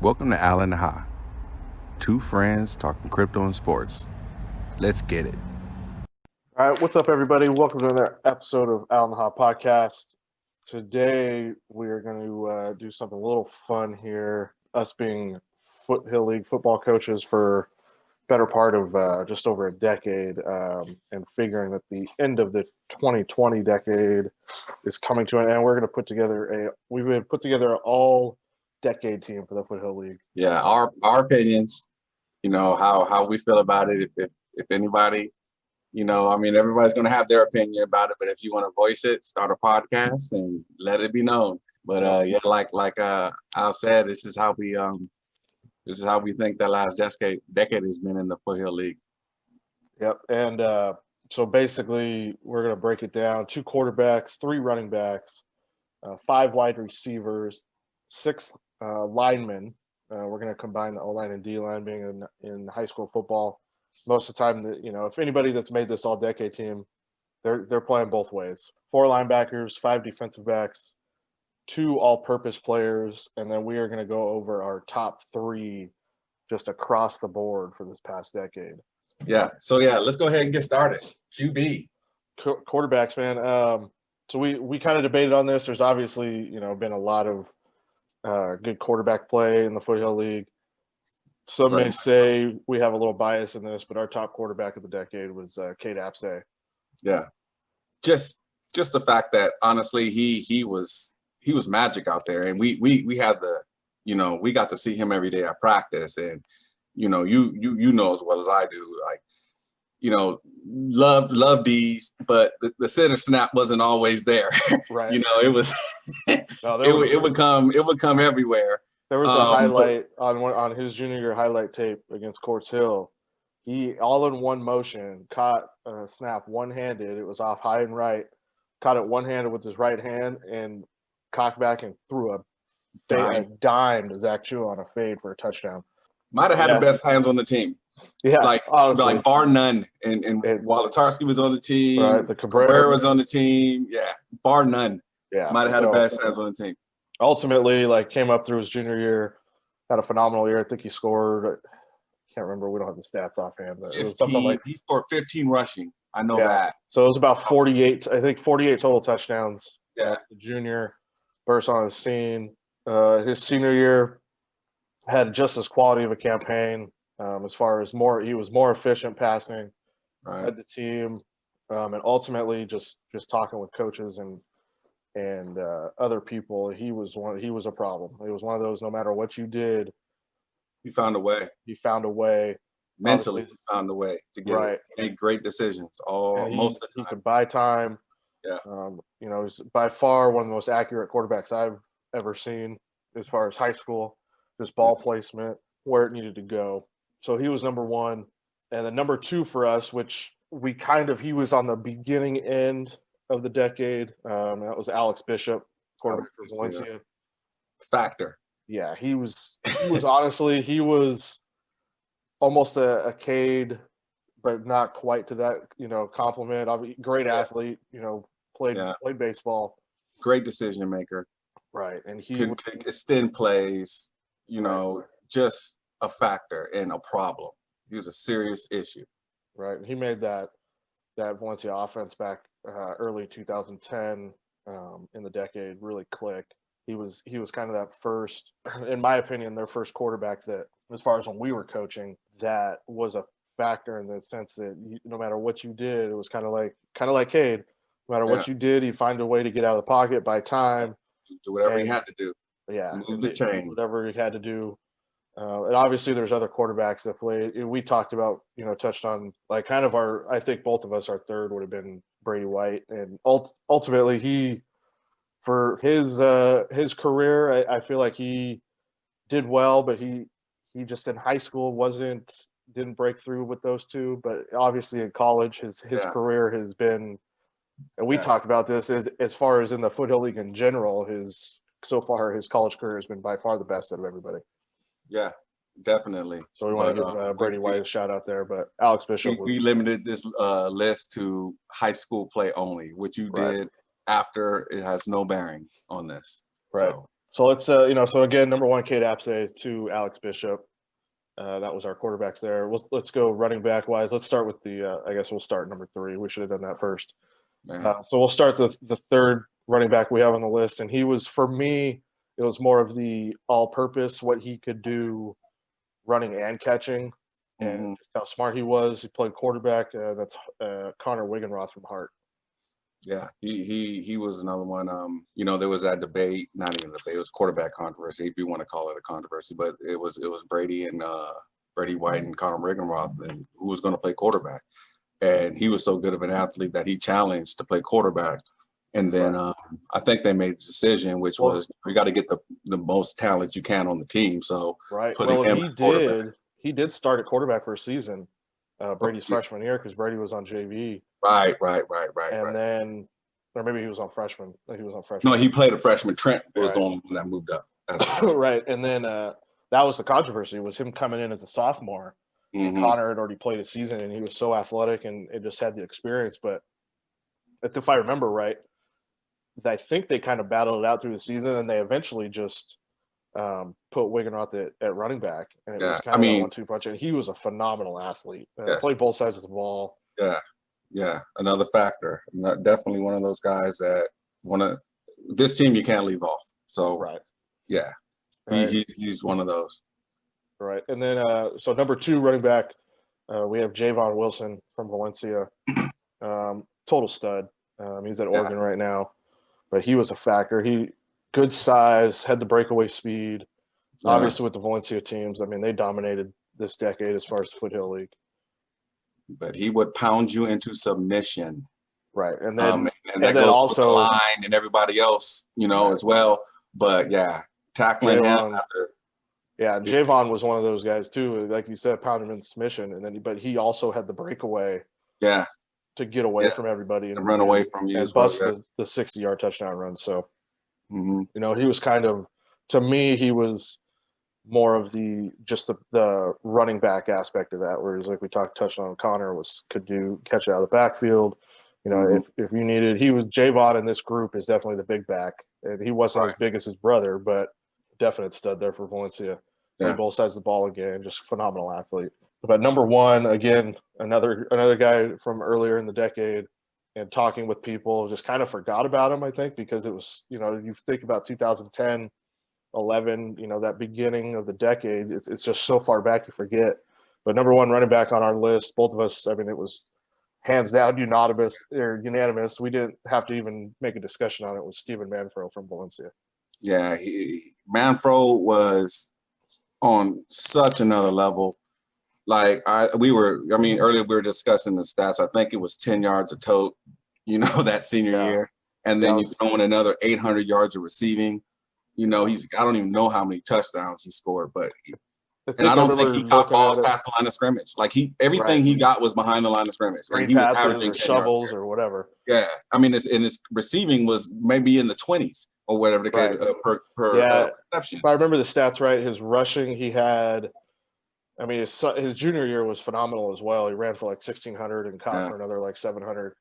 Welcome to Al and Ha, two friends talking crypto and sports. Let's get it. All right, what's up, everybody? Welcome to another episode of Al and Ha Podcast. Today, we are going to do something a little fun here. Us being Foothill League football coaches for better part of just over a decade, and figuring that the end of the 2020 decade is coming to an end. We're going to put together we've put together an all-decade team for the Foothill League. Yeah, our opinions, how we feel about it. If anybody, everybody's gonna have their opinion about it. But if you want to voice it, start a podcast and let it be known. But like Al said, this is how we think that last decade has been in the Foothill League. Yep, and so basically, we're going to break it down: 2 quarterbacks, 3 running backs, 5 wide receivers, 6 linemen. We're going to combine the O-line and D-line, being in high school football. Most of the time, if anybody that's made this all-decade team, they're playing both ways. 4 linebackers, 5 defensive backs, 2 all-purpose players, and then we are going to go over our top 3 just across the board for this past decade. Yeah. So let's go ahead and get started. QB. Quarterbacks, man. So we kind of debated on this. There's obviously, been a lot of good quarterback play in the Foothill League. Some may say we have a little bias in this, but our top quarterback of the decade was Cade Apsay. Yeah. Just the fact that honestly he was magic out there, and we had we got to see him every day at practice, and you know as well as I do, love these, but the center snap wasn't always there. Right. It was it would come everywhere. There was a highlight on his junior year highlight tape against Courts Hill. He all in one motion caught a snap one-handed. It was off high and right. Caught it one-handed with his right hand and cocked back and threw a dime to Zach Chu on a fade for a touchdown. Might have had the best hands on the team. Yeah, honestly, like bar none. And Walatarski was on the team. Right, the Cabrera was on the team. Yeah, bar none. Yeah, might have had the best hands on the team. Ultimately, came up through his junior year, had a phenomenal year. I think he scored. I can't remember. We don't have the stats offhand, but it was something like he scored 15 rushing. I know that. So it was about 48. I think 48 total touchdowns. Yeah, the junior burst on the scene. His senior year had just as quality of a campaign. As far as he was more efficient passing. Right. Had the team, and ultimately just talking with coaches and other people, he was a problem. It was one of those, no matter what you did, he found a way. Mentally, he found a way to get right. Make great decisions most of the time. He could buy time. Yeah. He's by far one of the most accurate quarterbacks I've ever seen as far as high school, just ball placement, where it needed to go. So he was number 1. And then number 2 for us, which he was on the beginning end of the decade. That was Alex Bishop, quarterback for Valencia. Factor. Yeah, he was honestly, he was almost a Cade, but not quite to that, compliment. Great athlete, played baseball. Great decision maker. Right. And he could extend plays, just a factor and a problem. He was a serious issue. Right. He made that Valencia offense back early 2010 in the decade really click. He was kind of that first, in my opinion, their first quarterback that, as far as when we were coaching, that was a factor in the sense that no matter what you did, it was kind of like Cade. No matter what you did, he'd find a way to get out of the pocket, buy time, do whatever he had to do. Yeah, move the chains, whatever he had to do. And obviously there's other quarterbacks that played. We talked about, touched on kind of I think both of us, our third would have been Brady White. And ultimately he, for his career, I feel like he did well, but he just in high school didn't break through with those two. But obviously in college, his career has been, and we talked about this as far as in the Foothill League in general, his college career has been by far the best out of everybody. Yeah, definitely. So we want to give Brady White a shout out there, but Alex Bishop. We limited this list to high school play only. What you did after, it has no bearing on this. Right. So, So let's so again, number 1, Kate Apsay, 2, Alex Bishop. That was our quarterbacks there. Let's go running back wise. Let's start with the. I guess we'll start number 3. We should have done that first. So we'll start the third running back we have on the list, and he was, for me, it was more of the all-purpose, what he could do, running and catching, and just how smart he was. He played quarterback. That's Connor Wigenroth from Hart. Yeah, he was another one. There was that debate, not even a debate, it was quarterback controversy, if you want to call it a controversy, but it was Brady White and Connor Wigenroth, and who was going to play quarterback. And he was so good of an athlete that he challenged to play quarterback. And then I think they made the decision, which was you got to get the most talent you can on the team. So he did start at quarterback for a season, Brady's freshman year, because Brady was on JV. Right. And then, or maybe he was on freshman. He was on freshman. No, he played a freshman. Trent was the only one that moved up. Right. And then that was the controversy, was him coming in as a sophomore. Connor had already played a season, and he was so athletic and it just had the experience. But if I remember right, I think they kind of battled it out through the season, and they eventually just put Wigenroth at running back, and it was kind of a 1-2 punch. And he was a phenomenal athlete. Played both sides of the ball. Yeah. Another factor. Definitely one of those guys that this team you can't leave off. So he's one of those. Right. And then so number 2 running back, we have Javon Wilson from Valencia. Total stud. He's at Oregon right now, but he was a factor. He good size, had the breakaway speed. Obviously with the Valencia teams, I mean, they dominated this decade as far as the Foothill League. But he would pound you into submission. Right. And then that goes also with the line and everybody else, as well. But tackling him after. Yeah, Javon was one of those guys too. Like you said, pound him in submission, but he also had the breakaway. Yeah. To get away from everybody and run away from you and bust the 60-yard touchdown run. So, he was kind of, to me, he was more of the running back aspect of that. Whereas, like we touched on, Connor could catch it out of the backfield. If you needed, Javon in this group is definitely the big back, and he wasn't as big as his brother, but definite stud there for Valencia. Played both sides of the ball again, just phenomenal athlete. But number 1, again, another guy from earlier in the decade, and talking with people, just kind of forgot about him, I think, because it was, you think about 2010, 11, that beginning of the decade, it's just so far back you forget. But number 1 running back on our list, both of us, I mean, it was hands down unanimous. We didn't have to even make a discussion on it. It was Stephen Manfro from Valencia. Yeah, Manfro was on such another level. Like earlier we were discussing the stats. I think it was 10 yards a tote, that senior year. And then he's throwing another 800 yards of receiving. I don't even know how many touchdowns he scored, but I don't think he got balls past the line of scrimmage. Like everything he got was behind the line of line of scrimmage. He was averaging shovels or whatever. Yeah. I mean, his receiving was maybe in the 20s or whatever the case per reception. If I remember the stats right, his rushing, he had, I mean, his junior year was phenomenal as well. He ran for like 1,600 and caught for another like 700,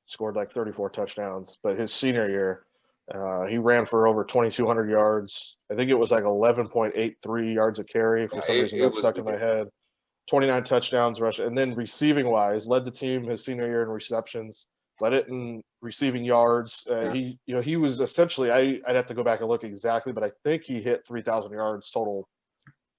scored like 34 touchdowns. But his senior year, he ran for over 2,200 yards. I think it was like 11.83 yards a carry. For some reason, that stuck in my head. 29 touchdowns rushing. And then receiving-wise, led the team his senior year in receptions, led it in receiving yards. He was essentially, I'd have to go back and look exactly, but I think he hit 3,000 yards total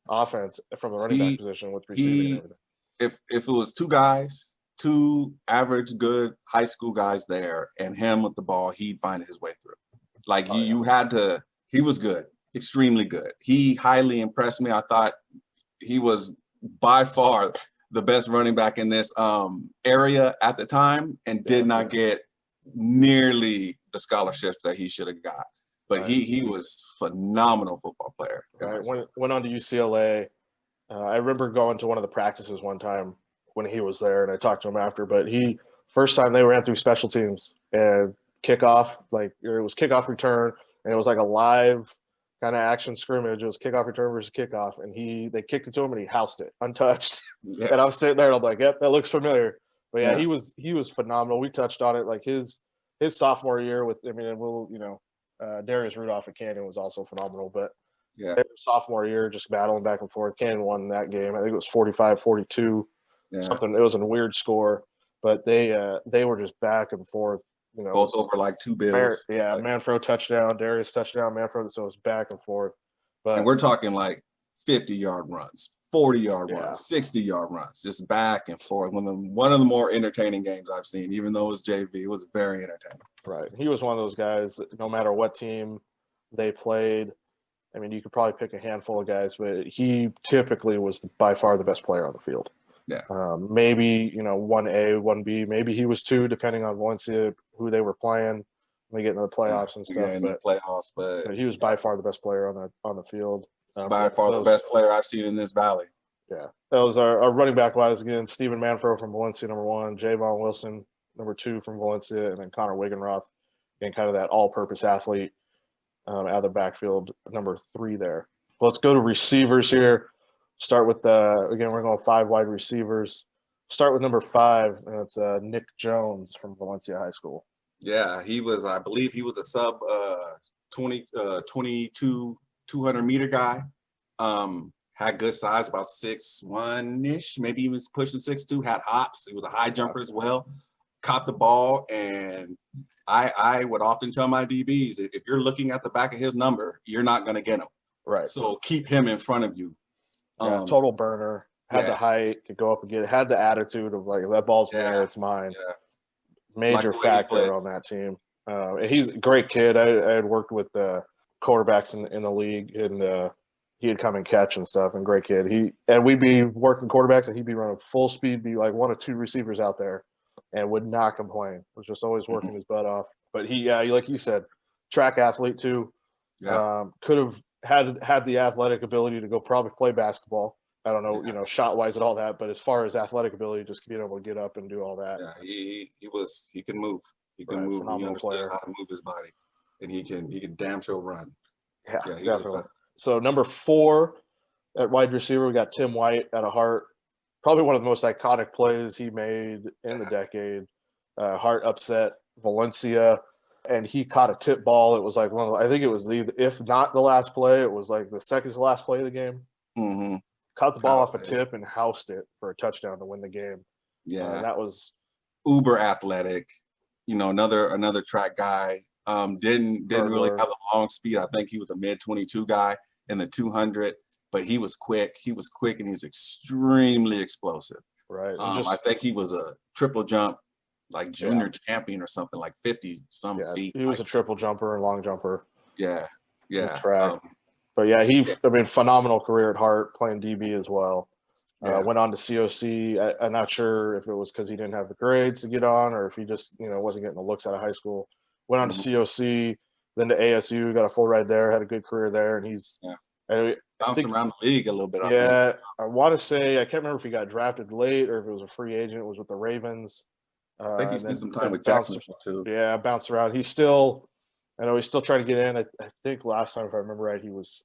offense from the running back position with receiving and everything. If it was two average good high school guys there and him with the ball, he'd find his way through. Like he was good, extremely good. He highly impressed me. I thought he was by far the best running back in this area at the time, and did not get nearly the scholarships that he should have got. But he was phenomenal football player. Right. Went on to UCLA. I remember going to one of the practices one time when he was there, and I talked to him after. But first time they ran through special teams and kickoff, it was kickoff return, and it was like a live kind of action scrimmage. It was kickoff return versus kickoff, and they kicked it to him and he housed it untouched. Yeah. And I was sitting there and I'm like, yep, that looks familiar. But he was phenomenal. We touched on it, like his sophomore year with, Darius Rudolph at Canyon was also phenomenal, but Yeah. their sophomore year, just battling back and forth. Canyon won that game. I think it was 45-42, something. It was a weird score, but they were just back and forth. Both over like 2 bills. Manfro touchdown, Darius touchdown, Manfro. So it was back and forth. But and we're talking like 50-yard runs, 40-yard runs, 60-yard runs, just back and forth. One of the more entertaining games I've seen, even though it was JV, it was very entertaining. Right. He was one of those guys that no matter what team they played, I mean, you could probably pick a handful of guys, but he typically was by far the best player on the field. Yeah. Maybe, 1A, 1B, maybe he was 2, depending on Valencia, who they were playing. When they get into the playoffs and stuff. But he was by far the best player on the field. By far the best player I've seen in this valley. Yeah. That was our running back wise again, Stephen Manfro from Valencia, number 1, Javon Wilson, number 2 from Valencia, and then Connor Wigenroth, again, kind of that all-purpose athlete out of the backfield, number 3 there. Well, let's go to receivers here. Start with again, we're going 5 wide receivers. Start with number 5, and it's Nick Jones from Valencia High School. Yeah, I believe he was a sub 22 200-meter guy. Had good size, about 6'1"-ish, maybe even pushing 6'2", had hops. He was a high jumper as well. Caught the ball, and I would often tell my DBs, if you're looking at the back of his number, you're not going to get him. Right. So keep him in front of you. Total burner. Had the height, could go up and get it. Had the attitude of like, that ball's in the air, it's mine. Yeah. Major factor on that team. He's a great kid. I had worked with quarterbacks in the league, and he'd come and catch and stuff. And great kid. We'd be working quarterbacks, and he'd be running full speed, be like 1 or 2 receivers out there, and would not complain. Was just always working his butt off. But he, like you said, track athlete too. Yeah. Could have had the athletic ability to go probably play basketball. I don't know, shot wise and all that, but as far as athletic ability, just being able to get up and do all that. Yeah, he can move. He can move. He understood how to move his body, and he can damn sure run. Yeah, definitely. So number 4 at wide receiver, we got Tim White out of Hart. Probably one of the most iconic plays he made in the decade. Hart upset Valencia, and he caught a tip ball. It was like I think it was if not the last play, it was like the second to last play of the game. Mm-hmm. Caught the ball off a tip and housed it for a touchdown to win the game. Yeah, that was uber athletic. Another track guy. Didn't really have the long speed. I think he was a mid-22 guy in the 200, but he was quick. He was quick, and he was extremely explosive. Right. I think he was a triple jump, like junior champion or something, like 50-some feet. He was a triple jumper and long jumper. Yeah. Track. But phenomenal career at Hart, playing DB as well. Went on to COC. I'm not sure if it was because he didn't have the grades to get on, or if he just wasn't getting the looks out of high school. Went on to COC, then to ASU, got a full ride there, had a good career there, and he's bounced around the league a little bit. I want to say, I can't remember if he got drafted late or if it was a free agent. It was with the Ravens. I think he spent some time with Jacksonville too. Yeah, bounced around. He's still trying to get in. I think last time, if I remember right, he was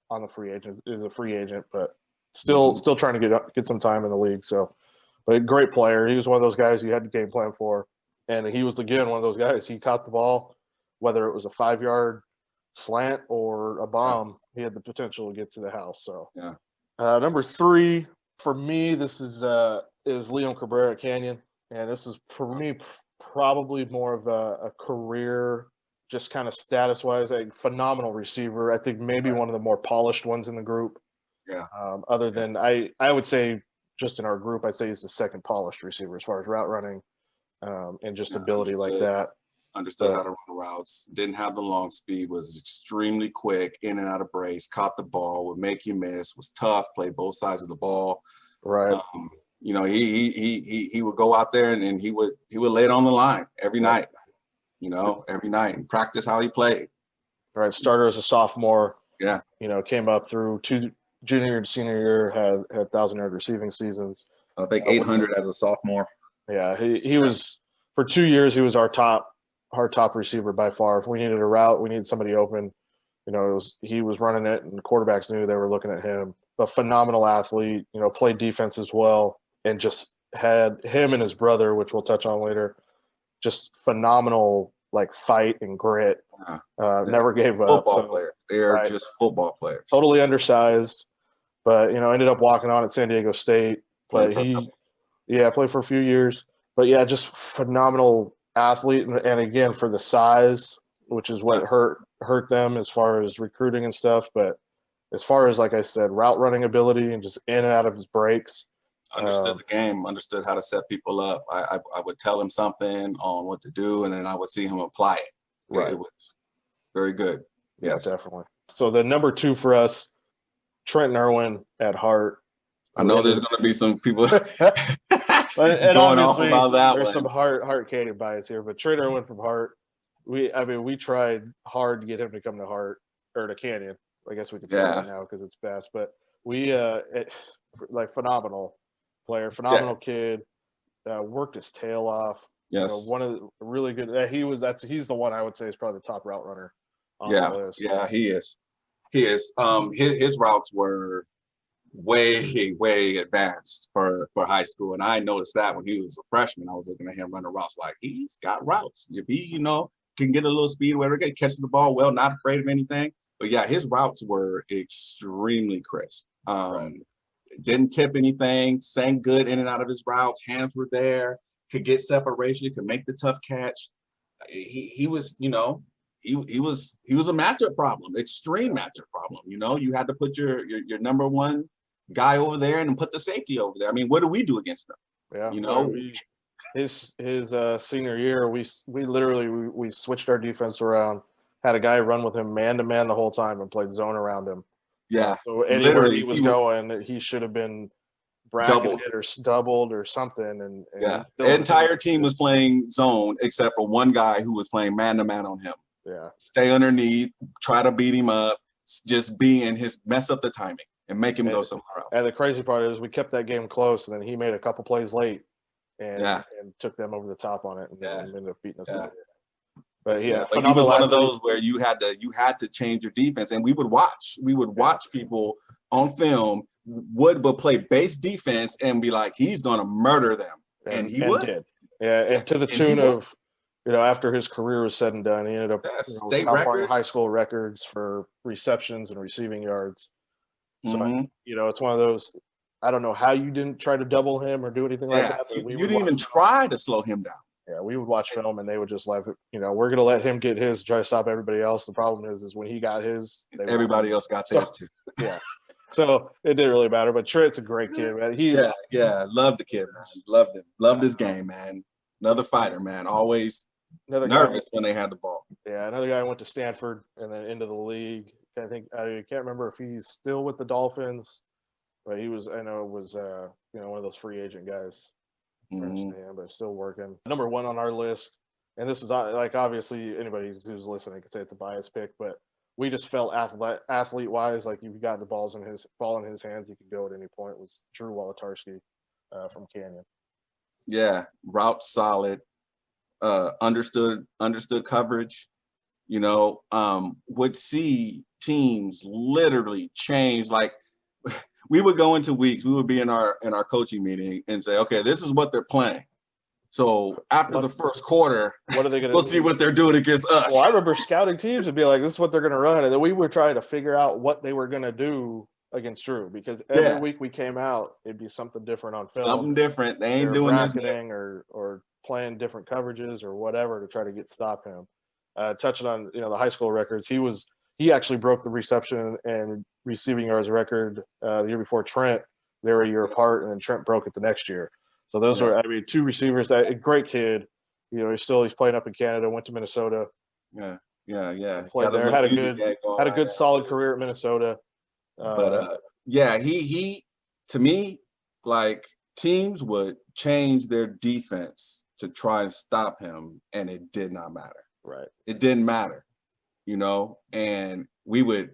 on the free agent. He was a free agent, but still trying to get some time in the league. So, but a great player. He was one of those guys you had to game plan for, and he was again one of those guys. He caught the ball, whether it was a 5-yard slant or a bomb. He had the potential to get to the house. So, number 3 for me, this is Leon Cabrera at Canyon, and this is for me probably more of a career. Just kind of status-wise, a phenomenal receiver. I think maybe one of the more polished ones in the group. Yeah. Other than I would say just in our group, I'd say he's the second polished receiver as far as route running and just ability like that. Understood how to run routes. Didn't have the long speed. Was extremely quick, in and out of brace. Caught the ball, would make you miss. Was tough. Played both sides of the ball. Right. He would go out there and he would lay it on the line every night. Every night, and practice how he played. Right. Starter as a sophomore. Yeah. Came up through 2 junior to senior year, had 1,000-yard receiving seasons. I think 800 as a sophomore. Yeah. He was, for 2 years, he was our top receiver by far. If we needed a route, we needed somebody open. He was running it, and the quarterbacks knew they were looking at him. A phenomenal athlete, played defense as well, and just had him and his brother, which we'll touch on later, just phenomenal like fight and grit. Yeah. Never gave up. Football So, players. They're right. just football players. Totally undersized, but ended up walking on at San Diego State. But played for a few years. But yeah, just phenomenal athlete, and again for the size, which is what hurt them as far as recruiting and stuff. But as far as, like I said, route running ability and just in and out of his breaks. Understood the game, understood how to set people up. I would tell him something on what to do, and then I would see him apply it. Right. It was very good. Yes. Yeah, definitely. So the number 2 for us, Trenton Irwin at Hart. I know there's going to be some people and going off about that. There's some Hart Canyon bias here, but Trenton Irwin from Hart. We tried hard to get him to come to Hart or to Canyon. I guess we could say that now because it's best. But we phenomenal player, phenomenal kid. Worked his tail off. Yes. One of the really good. He's the one I would say is probably the top route runner on the list. Yeah, he is. His routes were way advanced for high school, and I noticed that when he was a freshman. I was looking at him running routes like he's got routes. If he can get a little speed, wherever he catches the ball well, not afraid of anything. But yeah, his routes were extremely crisp. Didn't tip anything, sang good in and out of his routes, hands were there, could get separation, could make the tough catch. He was a matchup problem, extreme matchup problem. You had to put your number one guy over there and put the safety over there. I mean, what do we do against them? Yeah. His senior year, we literally switched our defense around, had a guy run with him man to man the whole time and played zone around him. Yeah. So anywhere he was going, he should have been bracketed or doubled or something. And the entire team was playing zone except for one guy who was playing man to man on him. Yeah. Stay underneath, try to beat him up, just mess up the timing and make him go somewhere else. And the crazy part is we kept that game close, and then he made a couple plays late and took them over the top on it and ended up beating us. Yeah. But he was one of those where you had to change your defense, and we would watch people on film would play base defense and be like, he's gonna murder them, and he did. Yeah, and to the tune of, after his career was said and done, he ended up state record, high school records for receptions and receiving yards. So it's one of those. I don't know how you didn't try to double him or do anything like that. You didn't even try to slow him down. Yeah, we would watch film and they would just we're going to let him get his, try to stop everybody else. The problem is when he got his, everybody else got theirs too. Yeah. So it didn't really matter. But Trent's a great kid, man. Loved the kid, man. Loved him. Loved his game, man. Another fighter, man. Always nervous when they had the ball. Yeah, another guy went to Stanford and then into the league. I can't remember if he's still with the Dolphins, but he was. I know it was one of those free agent guys. But still working. Number 1 on our list, and this is obviously anybody who's listening could say it's a bias pick, but we just felt athlete wise, like if you got the ball in his hands, he could go at any point. Was Drew Wolotarski from Canyon. Yeah, route solid, understood coverage. Would see teams literally change. Like we would go into weeks, we would be in our coaching meeting and say, okay, this is what they're playing. So after the first quarter, what are they going to we'll see what they're doing against us. Well, I remember scouting teams would be like, this is what they're going to run. And then we were trying to figure out what they were going to do against Drew, because every week we came out, it'd be something different on film. Something different. They ain't doing this or playing different coverages or whatever to try to stop him. Touching on, the high school records, he actually broke the reception and receiving yards record the year before Trent. They were a year apart, and then Trent broke it the next year. So those were, two receivers. A great kid. He's playing up in Canada. Went to Minnesota. Yeah. Played there. Had a good solid career at Minnesota. He to me, like, teams would change their defense to try and stop him, and it did not matter. Right. It didn't matter, and we would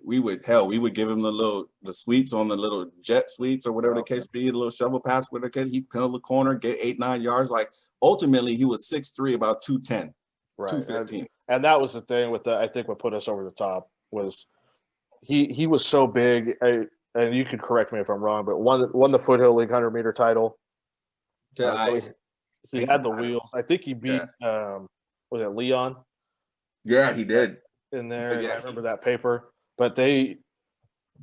give him the sweeps on the little jet sweeps or whatever the case be, the little shovel pass, whatever the case. He'd pin the corner, get 8-9 yards. Like, ultimately, he was 6'3", about 210, right. 215. And that was the thing I think what put us over the top was he was so big. And you could correct me if I'm wrong, but won the Foothill League 100-meter title. Yeah, he had the wheels. I think he beat was it Leon Yeah, he did. in there. Yeah. I remember that paper. But he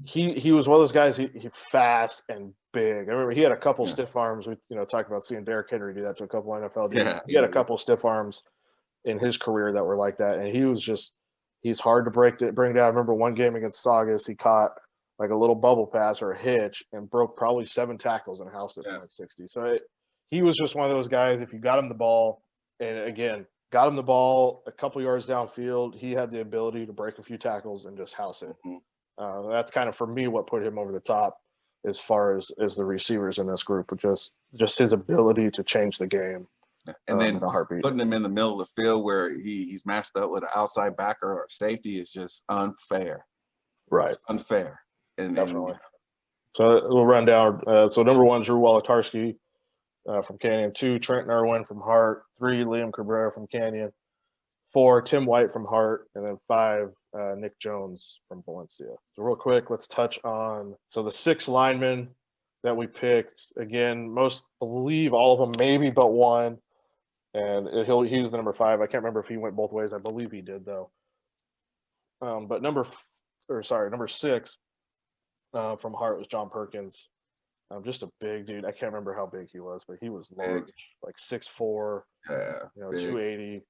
was one of those guys. He fast and big. I remember he had a couple stiff arms. We talked about seeing Derrick Henry do that to a couple NFL dudes. Yeah, he had a couple stiff arms in his career that were like that, and he's hard to bring down. I remember one game against Saugus, he caught like a little bubble pass or a hitch and broke probably 7 tackles and housed it from like 60. So he was just one of those guys. If you got him the ball, and again, got him the ball a couple yards downfield, he had the ability to break a few tackles and just house it. Mm-hmm. That's kind of, for me, what put him over the top as far as the receivers in this group, just his ability to change the game. And then in a heartbeat. Putting him in the middle of the field where he's matched up with an outside backer or safety is just unfair. Right. It's unfair. Definitely. So we'll run down. So number 1, Drew Wolotarski from Canyon. 2, Trent Irwin from Hart. 3, Liam Cabrera from Canyon. 4, Tim White from Hart. And then 5, Nick Jones from Valencia. So real quick, let's touch on the 6 linemen that we picked. Again, most believe all of them, maybe but one. And he was the number 5. I can't remember if he went both ways. I believe he did, though. But number 6 from Hart was John Perkins. Just a big dude. I can't remember how big he was, but he was large, like 6'4", 280.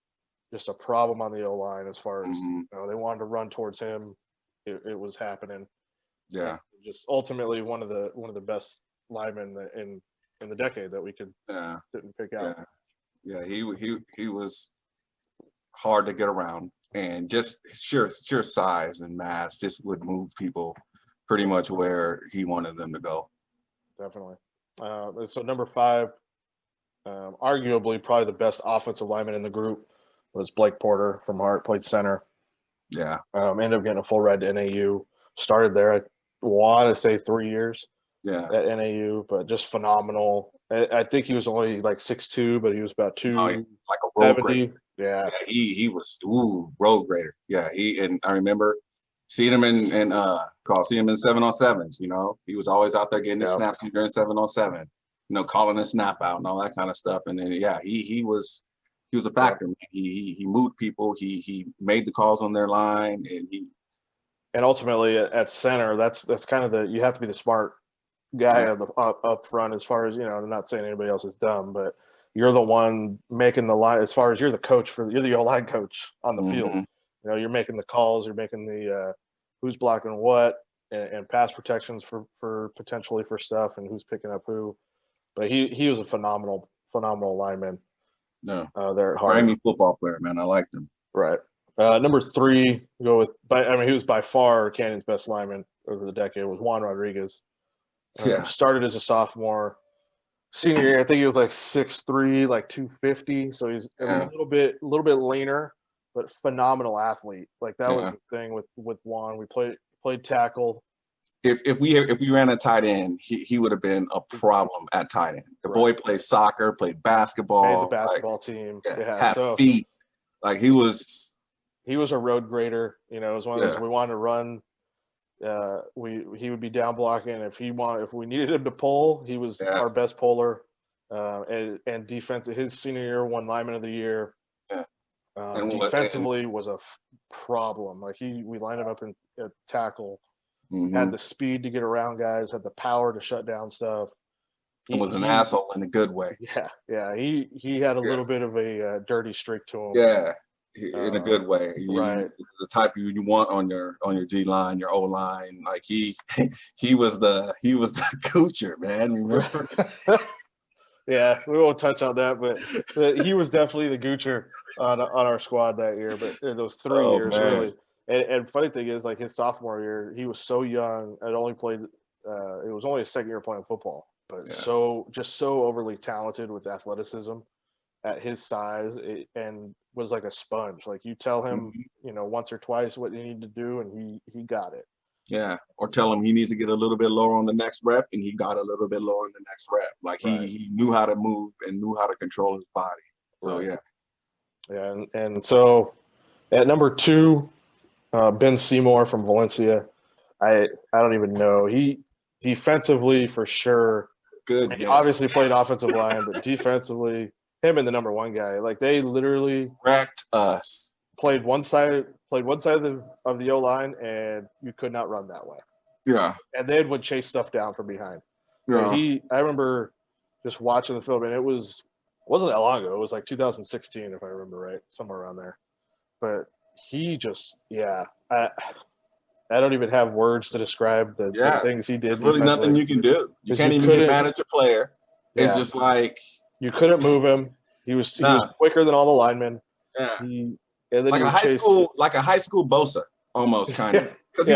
Just a problem on the O-line as far as they wanted to run towards him. It was happening. Yeah. Just ultimately one of the best linemen in the decade that we could didn't pick out. Yeah, he was hard to get around, and just sheer size and mass just would move people pretty much where he wanted them to go. Definitely. So number 5, arguably probably the best offensive lineman in the group, was Blake Porter from Hart. Played center. Yeah. Ended up getting a full ride to NAU. Started there, I want to say 3 years. Yeah. At NAU, but just phenomenal. I think he was only like 6'2", but he was about 270. Like a road grader. Yeah. He was road grader. Yeah. And I remember seeing him in 7-on-7s. He was always out there getting his snaps during 7-on-7. Calling his snap out and all that kind of stuff. And then he was a factor. Man. He moved people. He made the calls on their line, and ultimately at center, that's kind of you have to be the smart guy up front, as far as I'm not saying anybody else is dumb, but you're the one making the line, as far as you're the coach you're the O-line coach on the field. You're making the calls, you're making the who's blocking what, and pass protections for potentially for stuff, and who's picking up who. But he was a phenomenal lineman. No, there at Hart. Miami football player, man. I liked him. Right. Number 3, go with. He was by far Canyon's best lineman over the decade. Was Juan Rodriguez. Started as a sophomore. Senior year, I think he was like 6'3", like 250. So he's a little bit leaner, but phenomenal athlete. Like that was the thing with Juan. We played tackle. If we ran a tight end, he would have been a problem at tight end. The boy played soccer, played basketball. Made the basketball team. Had feet. Like he was a road grader. It was one of those we wanted to run. He would be down blocking. If we needed him to pull, he was our best puller. And defense, his senior year, won lineman of the year. Defensively was a problem. Like we lined him up at tackle. Had the speed to get around guys, had the power to shut down stuff. He was an asshole in a good way. Yeah. He had a little bit of a dirty streak to him. Yeah, in a good way. Right. The type you want on your G line, your O line. Like he was the coocher, man. Remember? Yeah, we won't touch on that, but he was definitely the goocher on our squad that year. But in those 3 years, man. really. And funny thing is, like his sophomore year, he was so young. It was only his second year playing football, but so overly talented with athleticism at his size, and was like a sponge. Like you tell him, once or twice what you need to do, and he got it. Yeah, or tell him he needs to get a little bit lower on the next rep, and he got a little bit lower on the next rep. Like he knew how to move and knew how to control his body. So and so at number 2. Ben Seymour from Valencia. I don't even know. He defensively for sure. Good. He obviously played offensive line, but defensively, him and the number 1 guy, like they literally wrecked us. played one side of the O-line, and you could not run that way. Yeah. And they would chase stuff down from behind. Yeah. I remember just watching the film, and it wasn't that long ago. It was like 2016, if I remember right, somewhere around there. But he just, I don't even have words to describe the things he did. There's really nothing you can do. You can't even get mad at your player. It's just like you couldn't move him. He was quicker than all the linemen. Yeah. Like a high school Bosa, almost kind of, because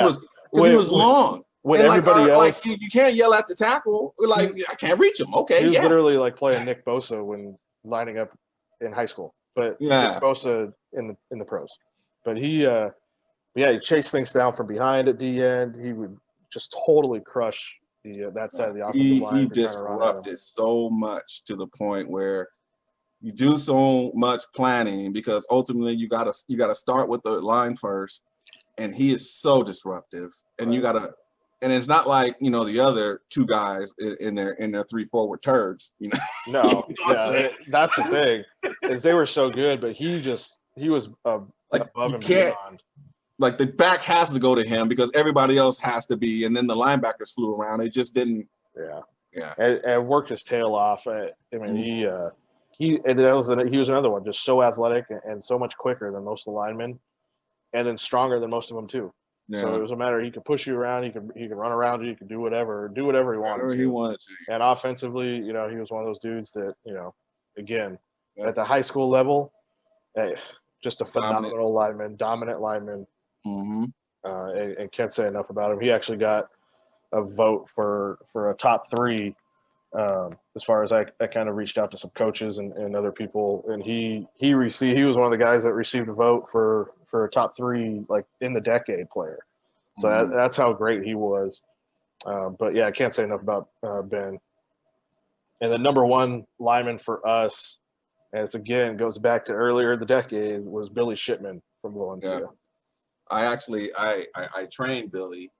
he was long. When everybody else, you can't yell at the tackle. Like, I can't reach him. Okay, he was literally like playing Nick Bosa when lining up in high school, but Nick Bosa in the pros. But he chased things down from behind at the end. He would just totally crush that side of the offensive line. He disrupted so much to the point where you do so much planning, because ultimately you gotta start with the line first, and he is so disruptive, and and it's not like the other two guys in their 3-4 were turds, No, that's the thing, is they were so good, but he was above and beyond. Like, the back has to go to him because everybody else has to be, and then the linebackers flew around. It just didn't. Yeah. And worked his tail off. I mean, he was another one, just so athletic and so much quicker than most of the linemen, and then stronger than most of them too. Yeah. So it was a matter, he could push you around, he could run around you, he could do whatever he wanted to. And offensively, he was one of those dudes that, again, at the high school level, just a phenomenal lineman, dominant lineman. Mm-hmm. And can't say enough about him. He actually got a vote for a top 3. As far as I kind of reached out to some coaches and other people, and he was one of the guys that received a vote for a top 3, like, in the decade player. So that's how great he was. But I can't say enough about Ben. And the number 1 lineman for us, as again goes back to earlier in the decade, was Billy Shipman from Valencia. Yeah. I trained Billy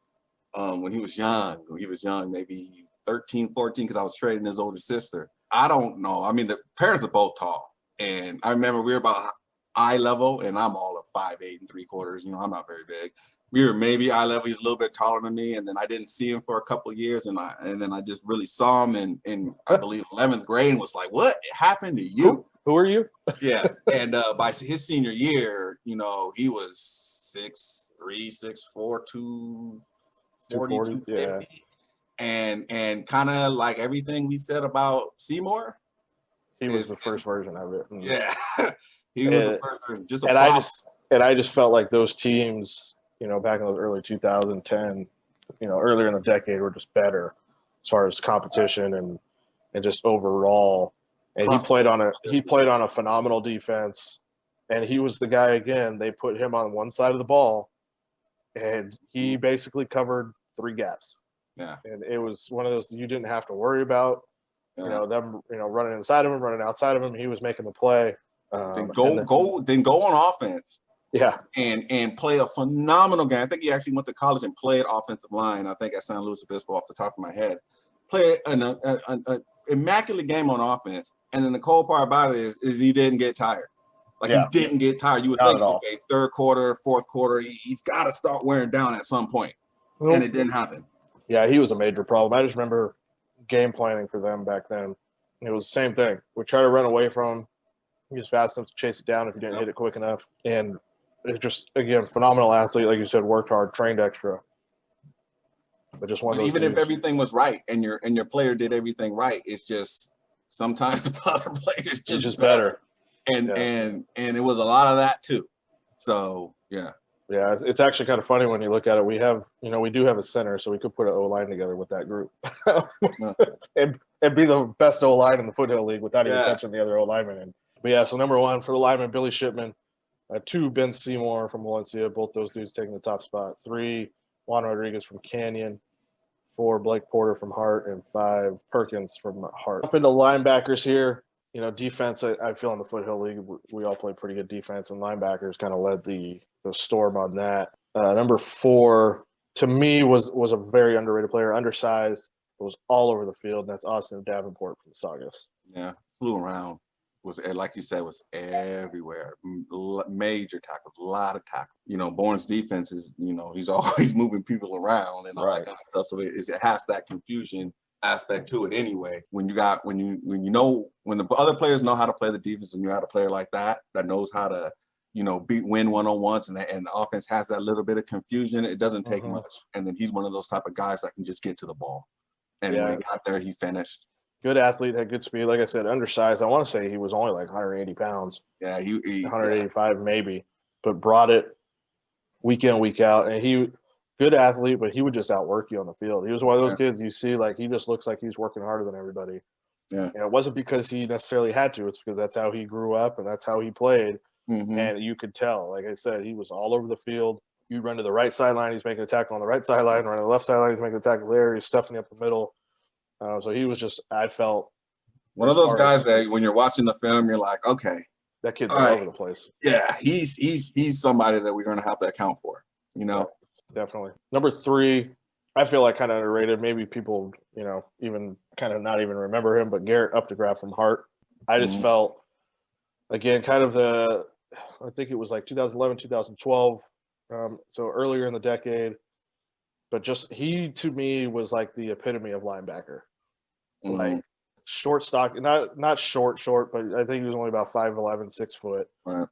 when he was young. Maybe 13, 14, because I was training his older sister. I don't know. I mean, the parents are both tall. And I remember we were about eye level, and I'm all of 5'8" and 3/4. I'm not very big. We were maybe eye level. He's a little bit taller than me. And then I didn't see him for a couple of years. And then I just really saw him in I believe 11th grade, and was like, what happened to you? Who are you? Yeah. And by his senior year, he was 6'3", 6'4", 240, 250. Yeah. And kind of like everything we said about Seymour, he was the first version of it. Yeah. He was the first version. Just I just felt like those teams, back in the early 2010, earlier in the decade, were just better as far as competition and just overall. And he played on a phenomenal defense. And he was the guy, again, they put him on one side of the ball, and he basically covered 3 gaps. Yeah. And it was one of those you didn't have to worry about, them, running inside of him, running outside of him. He was making the play. Then go on offense. Yeah. And play a phenomenal game. I think he actually went to college and played offensive line, I think at San Luis Obispo off the top of my head. Play an immaculate game on offense. And then the cold part about it is he didn't get tired. Like, he didn't get tired. You would think, okay, 3rd quarter, 4th quarter, he's got to start wearing down at some point. And it didn't happen. Yeah, he was a major problem. I just remember game planning for them back then. It was the same thing. We try to run away from him. He was fast enough to chase it down if you didn't hit it quick enough. And it just, again, phenomenal athlete. Like you said, worked hard, trained extra. But just one of those even dudes. If everything was right and your player did everything right, it's just sometimes the other players just better. And it was a lot of that too. So yeah, it's actually kind of funny when you look at it. We do have a center, so we could put an O-line together with that group and be the best O-line in the Foothill League without even touching the other O-linemen. But so number 1 for the lineman, Billy Shipman. 2, Ben Seymour from Valencia, both those dudes taking the top spot. 3, Juan Rodriguez from Canyon. 4, Blake Porter from Hart, and 5, Perkins from Hart. Up into linebackers here. Defense, I feel in the Foothill League, we all play pretty good defense, and linebackers kind of led the storm on that. Number 4, to me, was a very underrated player, undersized, was all over the field, and that's Austin Davenport from Saugus. Yeah, flew around. was, like you said, was everywhere. Major tackles, a lot of tackles. You know, Bourne's defense is, you know, he's always moving people around and all that kind of stuff. So it has that confusion aspect to it anyway. When the other players know how to play the defense, and you have a player like that knows how to, you know, win one-on-ones, and the offense has that little bit of confusion, it doesn't take much. And then he's one of those type of guys that can just get to the ball. And when he got there, he finished. Good athlete, had good speed. Like I said, undersized. I want to say he was only like 180 pounds. Yeah, he 185 maybe, but brought it week in, week out. And he, good athlete, but he would just outwork you on the field. He was one of those kids you see, like, he just looks like he's working harder than everybody. Yeah. And it wasn't because he necessarily had to. It's because that's how he grew up and that's how he played. And you could tell, like I said, he was all over the field. You run to the right sideline, he's making a tackle on the right sideline. Run to the left sideline, he's making a tackle there. He's stuffing up the middle. So he was just, I felt, one of those guys that when you're watching the film, you're like, okay, that kid's all over the place. Yeah, he's somebody that we're going to have to account for, you know? Definitely. Number 3, I feel like kind of underrated. Maybe people, you know, even kind of not even remember him, but Garrett Updegraff from Hart. I just felt, again, kind of I think it was like 2011, 2012, so earlier in the decade. But just he, to me, was like the epitome of linebacker. Like short stock, not short, but I think he was only about 5'11", 6 foot. Right.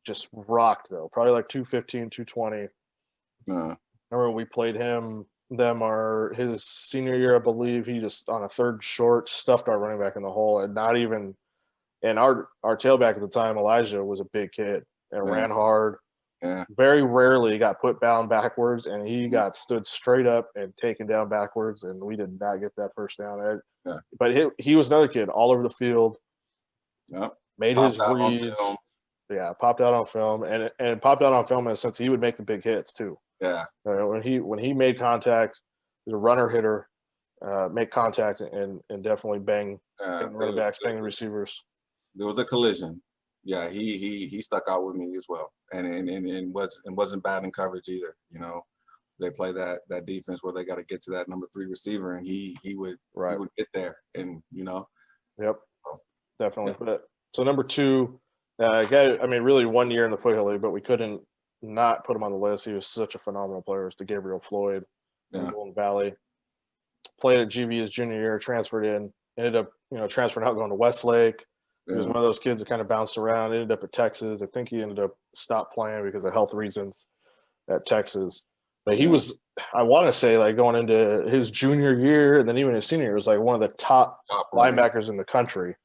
Just rocked though, probably like 215, 220. Remember we played his senior year, I believe. He just on a third short stuffed our running back in the hole, and not even. And our tailback at the time, Elijah, was a big kid and ran hard. Yeah. Very rarely got put down backwards, and he got stood straight up and taken down backwards, and we did not get that first down. But he was another kid all over the field. Yep. Made his reads. Yeah, popped out on film, and popped out on film in a sense he would make the big hits too. Yeah. When he made contact, he's a runner hitter, make contact and definitely bang running backs, bang the receivers. There was a collision. Yeah, he stuck out with me as well, and wasn't bad in coverage either. You know, they play that defense where they got to get to that number 3 receiver, and he would get there, and you know. Yep, definitely. Yeah. So number 2, guy. I mean, really 1 year in the Foothill League, but we couldn't not put him on the list. He was such a phenomenal player. It was Gabriel Floyd in Golden Valley. Played at GV his junior year, transferred in, ended up transferring out, going to Westlake. He was one of those kids that kind of bounced around, ended up at Texas. I think he ended up stopped playing because of health reasons at Texas. But he was, I want to say, like going into his junior year and then even his senior year, was like one of the top linebackers in the country.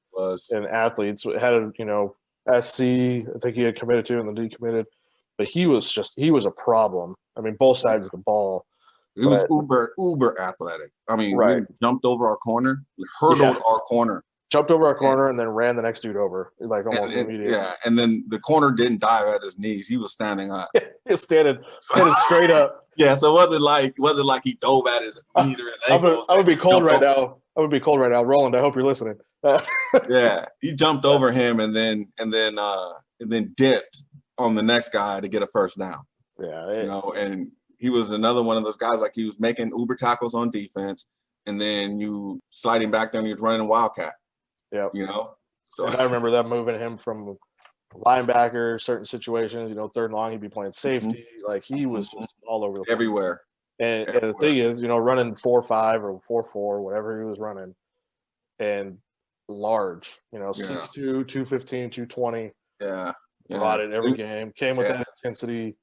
And athletes. Had a, SC, I think he had committed to and then decommitted. But he was a problem. I mean, both sides of the ball. He was uber athletic. I mean, he jumped over our corner, hurdled our corner. Jumped over our corner and then ran the next dude over, like almost immediately. Yeah, and then the corner didn't dive at his knees. He was standing up. He was standing straight up. Yeah, so it wasn't like he dove at his knees or his ankles. I would be cold right now. Roland, I hope you're listening. Yeah, he jumped over him and then dipped on the next guy to get a first down. Yeah, and he was another one of those guys, like he was making uber tackles on defense, and then you sliding back there and you're running wildcat. Yeah, So and I remember them moving him from linebacker, certain situations. 3rd and long, he'd be playing safety. Like he was just all over the place. Everywhere. And the thing is, running 4.5 or 4.4, whatever he was running, and large. 6'2", 215, 220. Yeah. Brought it every game. Came with that intensity.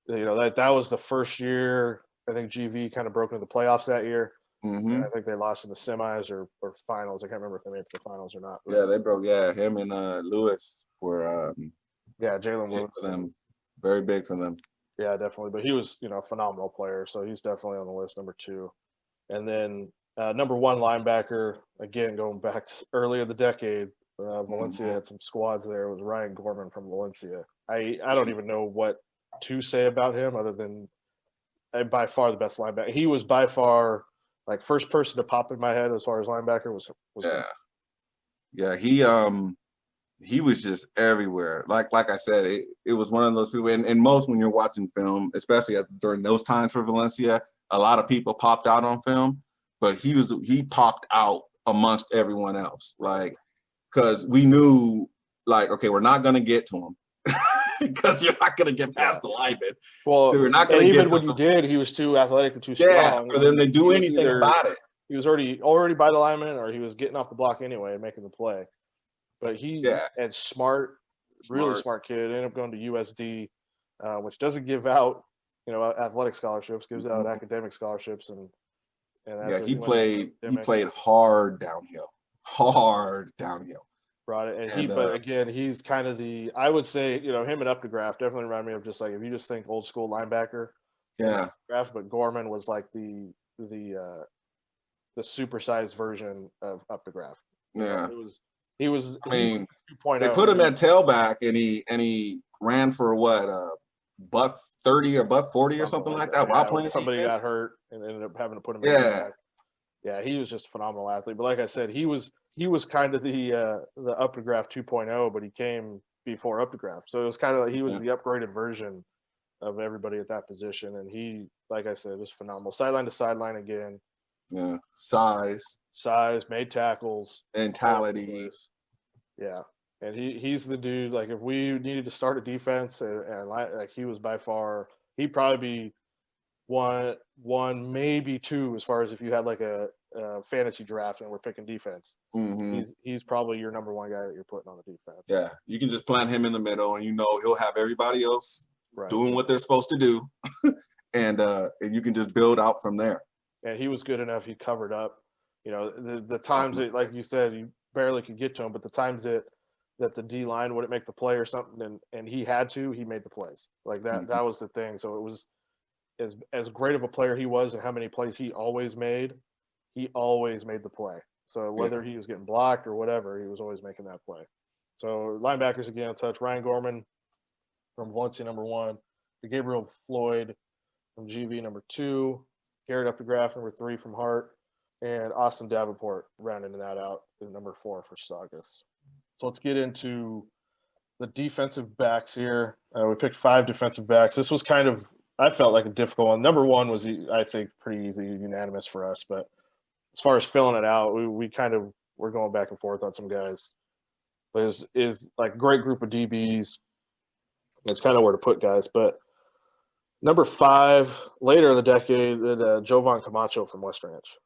That was the first year. I think GV kind of broke into the playoffs that year. And I think they lost in the semis or finals. I can't remember if they made the finals or not. Yeah, they broke. Yeah, him and Lewis were. Jalen Lewis. For them, very big for them. Yeah, definitely. But he was, a phenomenal player. So he's definitely on the list, number 2. And then number 1 linebacker, again going back to earlier the decade. Valencia had some squads there. It was Ryan Gorman from Valencia. I don't even know what to say about him other than by far the best linebacker. He was by far. Like first person to pop in my head as far as linebacker was he was just everywhere. Like I said, it was one of those people. And most when you're watching film, especially during those times for Valencia, a lot of people popped out on film, but he popped out amongst everyone else. Like because we knew, like, okay, we're not going to get to him because you're not going to get past the lineman. Well, so we're not going to get even when you did, he was too athletic and too yeah, strong. for them to do anything about it. He was already by the lineman, or he was getting off the block anyway and making the play. But and smart, really smart kid, ended up going to USD, which doesn't give out, athletic scholarships, gives out academic scholarships, and that's he played hard downhill. Brought it, and but again, he's kind of I would say, him and Updegraff definitely remind me of just like, if you just think old school linebacker, but Gorman was like the supersized version of Updegraff. Yeah, he was. I mean, 2.0. They put him at tailback, and he ran for what, $130 or $140 or something like that while playing. Somebody got hurt and ended up having to put him in tailback. Yeah, he was just a phenomenal athlete. But like I said, he was kind of the Updegraff 2.0, but he came before Updegraff. So it was kind of like he was the upgraded version of everybody at that position. And he, like I said, was phenomenal. Sideline to sideline again. Yeah, size, made tackles, mentality. Yeah, and he's the dude. Like, if we needed to start a defense, and like, he was by far, he'd probably be one, maybe two, as far as if you had like a fantasy draft and we're picking defense. Mm-hmm. He's probably your number one guy that you're putting on the defense. Yeah, you can just plant him in the middle, and he'll have everybody else doing what they're supposed to do, and you can just build out from there. And he was good enough. He covered up. The times that, like you said, you barely could get to him, but the times that the D line wouldn't make the play or something, and he made the plays like that. Mm-hmm. That was the thing. So it was as great of a player he was, and how many plays he always made the play. So whether he was getting blocked or whatever, he was always making that play. So linebackers again, touch Ryan Gorman from Valencia, number 1, Gabriel Floyd from GV, number 2, Garrett Updegraff, number 3 from Hart, and Austin Davenport rounding that out in number 4 for Saugus. So let's get into the defensive backs here. We picked 5 defensive backs. This was kind of, I felt like, a difficult one. Number 1 was, I think, pretty easy, unanimous for us. But as far as filling it out, we kind of were going back and forth on some guys. But is like a great group of DBs. That's kind of where to put guys. But number 5, later in the decade, Jovan Camacho from West Ranch.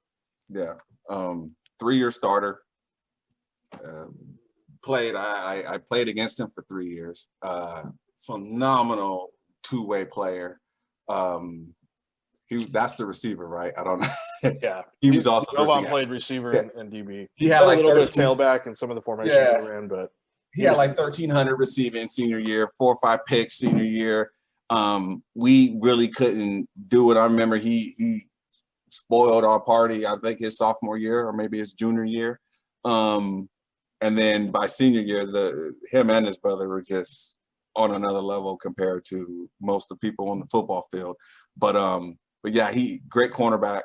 Yeah, 3-year starter. I played against him for 3 years. Phenomenal two-way player. That's the receiver, right? I don't know. Yeah, he was also Jovan played receiver and DB. He had like a little bit of tailback in some of the formations we ran, but he had like 1,300 receiving senior year, 4 or 5 picks senior year. We really couldn't do it. I remember he spoiled our party, I think his sophomore year or maybe his junior year. And then by senior year, him and his brother were just on another level compared to most of the people on the football field. But yeah, great cornerback.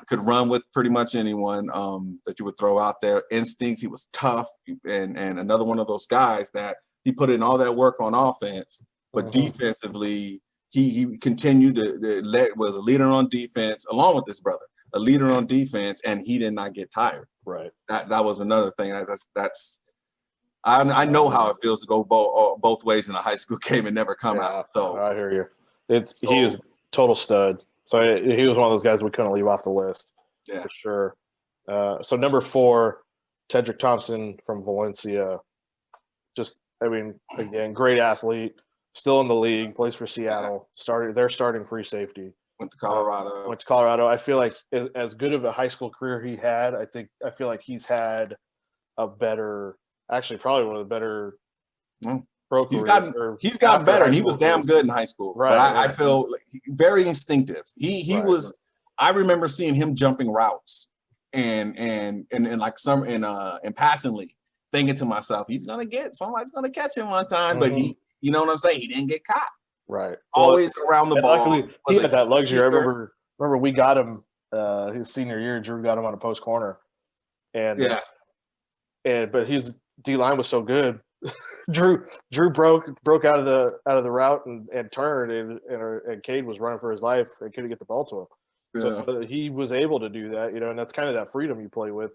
Could run with pretty much anyone that you would throw out there. Instincts, he was tough, and another one of those guys that he put in all that work on offense, but defensively, he continued was a leader on defense along with his brother, a leader on defense, and he did not get tired. Right. That was another thing. I know how it feels to go both ways in a high school game and never come out. So I hear you. He is total stud. So he was one of those guys we couldn't leave off the list, for sure. So number 4, Tedrick Thompson from Valencia. Again, great athlete, still in the league, plays for Seattle. They're starting free safety. Went to Colorado. I feel like as good of a high school career he had, I feel like he's had a better, actually probably one of the better pro careers. He's gotten better, and he was damn good in high school. Right. But I feel like very instinctive. He was. I remember seeing him jumping routes and like in passing league, thinking to myself, somebody's gonna catch him one time. But you know what I'm saying? He didn't get caught. Right. Always around the ball. Luckily, he had that luxury. I remember we got him his senior year. Drew got him on a post corner, but his D line was so good. Drew broke out of the route and turned, and Cade was running for his life and couldn't get the ball to him. So he was able to do that, and that's kind of that freedom you play with.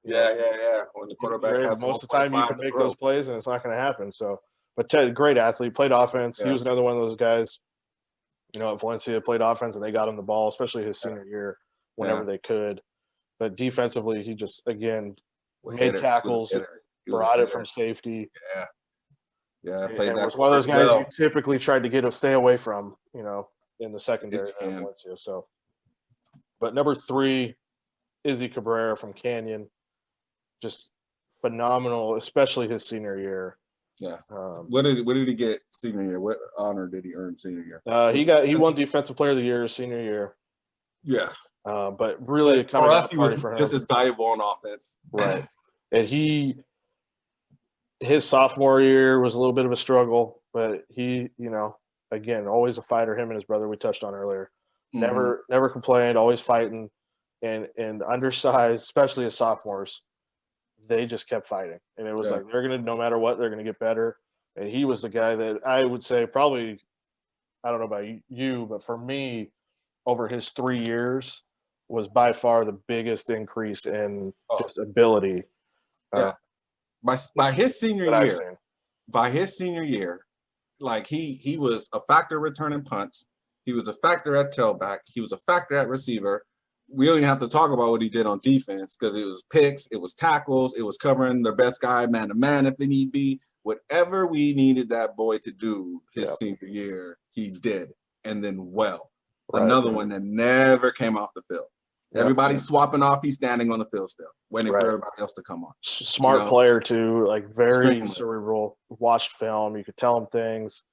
Yeah. When the quarterback has most of the time, you can make those plays, and it's not going to happen. So, but Ted, great athlete, played offense. Yeah. He was another one of those guys. At Valencia, played offense, and they got him the ball, especially his senior year, whenever they could. But defensively, he just made tackles, brought it from safety. Yeah, played that. It was one of those guys you typically tried to get him stay away from, in the secondary at Valencia. So, but number 3, Izzy Cabrera from Canyon, just phenomenal, especially his senior year. Yeah. What did he get senior year? What honor did he earn senior year? He won Defensive Player of the Year his senior year. Yeah. But really coming out he was just as valuable on offense. Right. And his sophomore year was a little bit of a struggle, but he, again, always a fighter, him and his brother we touched on earlier. Mm-hmm. Never complained, always fighting, and undersized, especially as sophomores, they just kept fighting. And it was like, they're going to, no matter what, they're going to get better. And he was the guy that I would say probably, I don't know about you, but for me, over his 3 years was by far the biggest increase in just ability. Yeah. By his senior year, like he was a factor returning punts. He was a factor at tailback. He was a factor at receiver. We don't even have to talk about what he did on defense because it was picks, it was tackles, it was covering their best guy man to man if they need be. Whatever we needed that boy to do his senior year, he did, and then well. Right. Another one that never came off the field. Everybody's swapping off. He's standing on the field still, waiting for everybody else to come on. Smart player too, like very cerebral. Watched film, you could tell him things,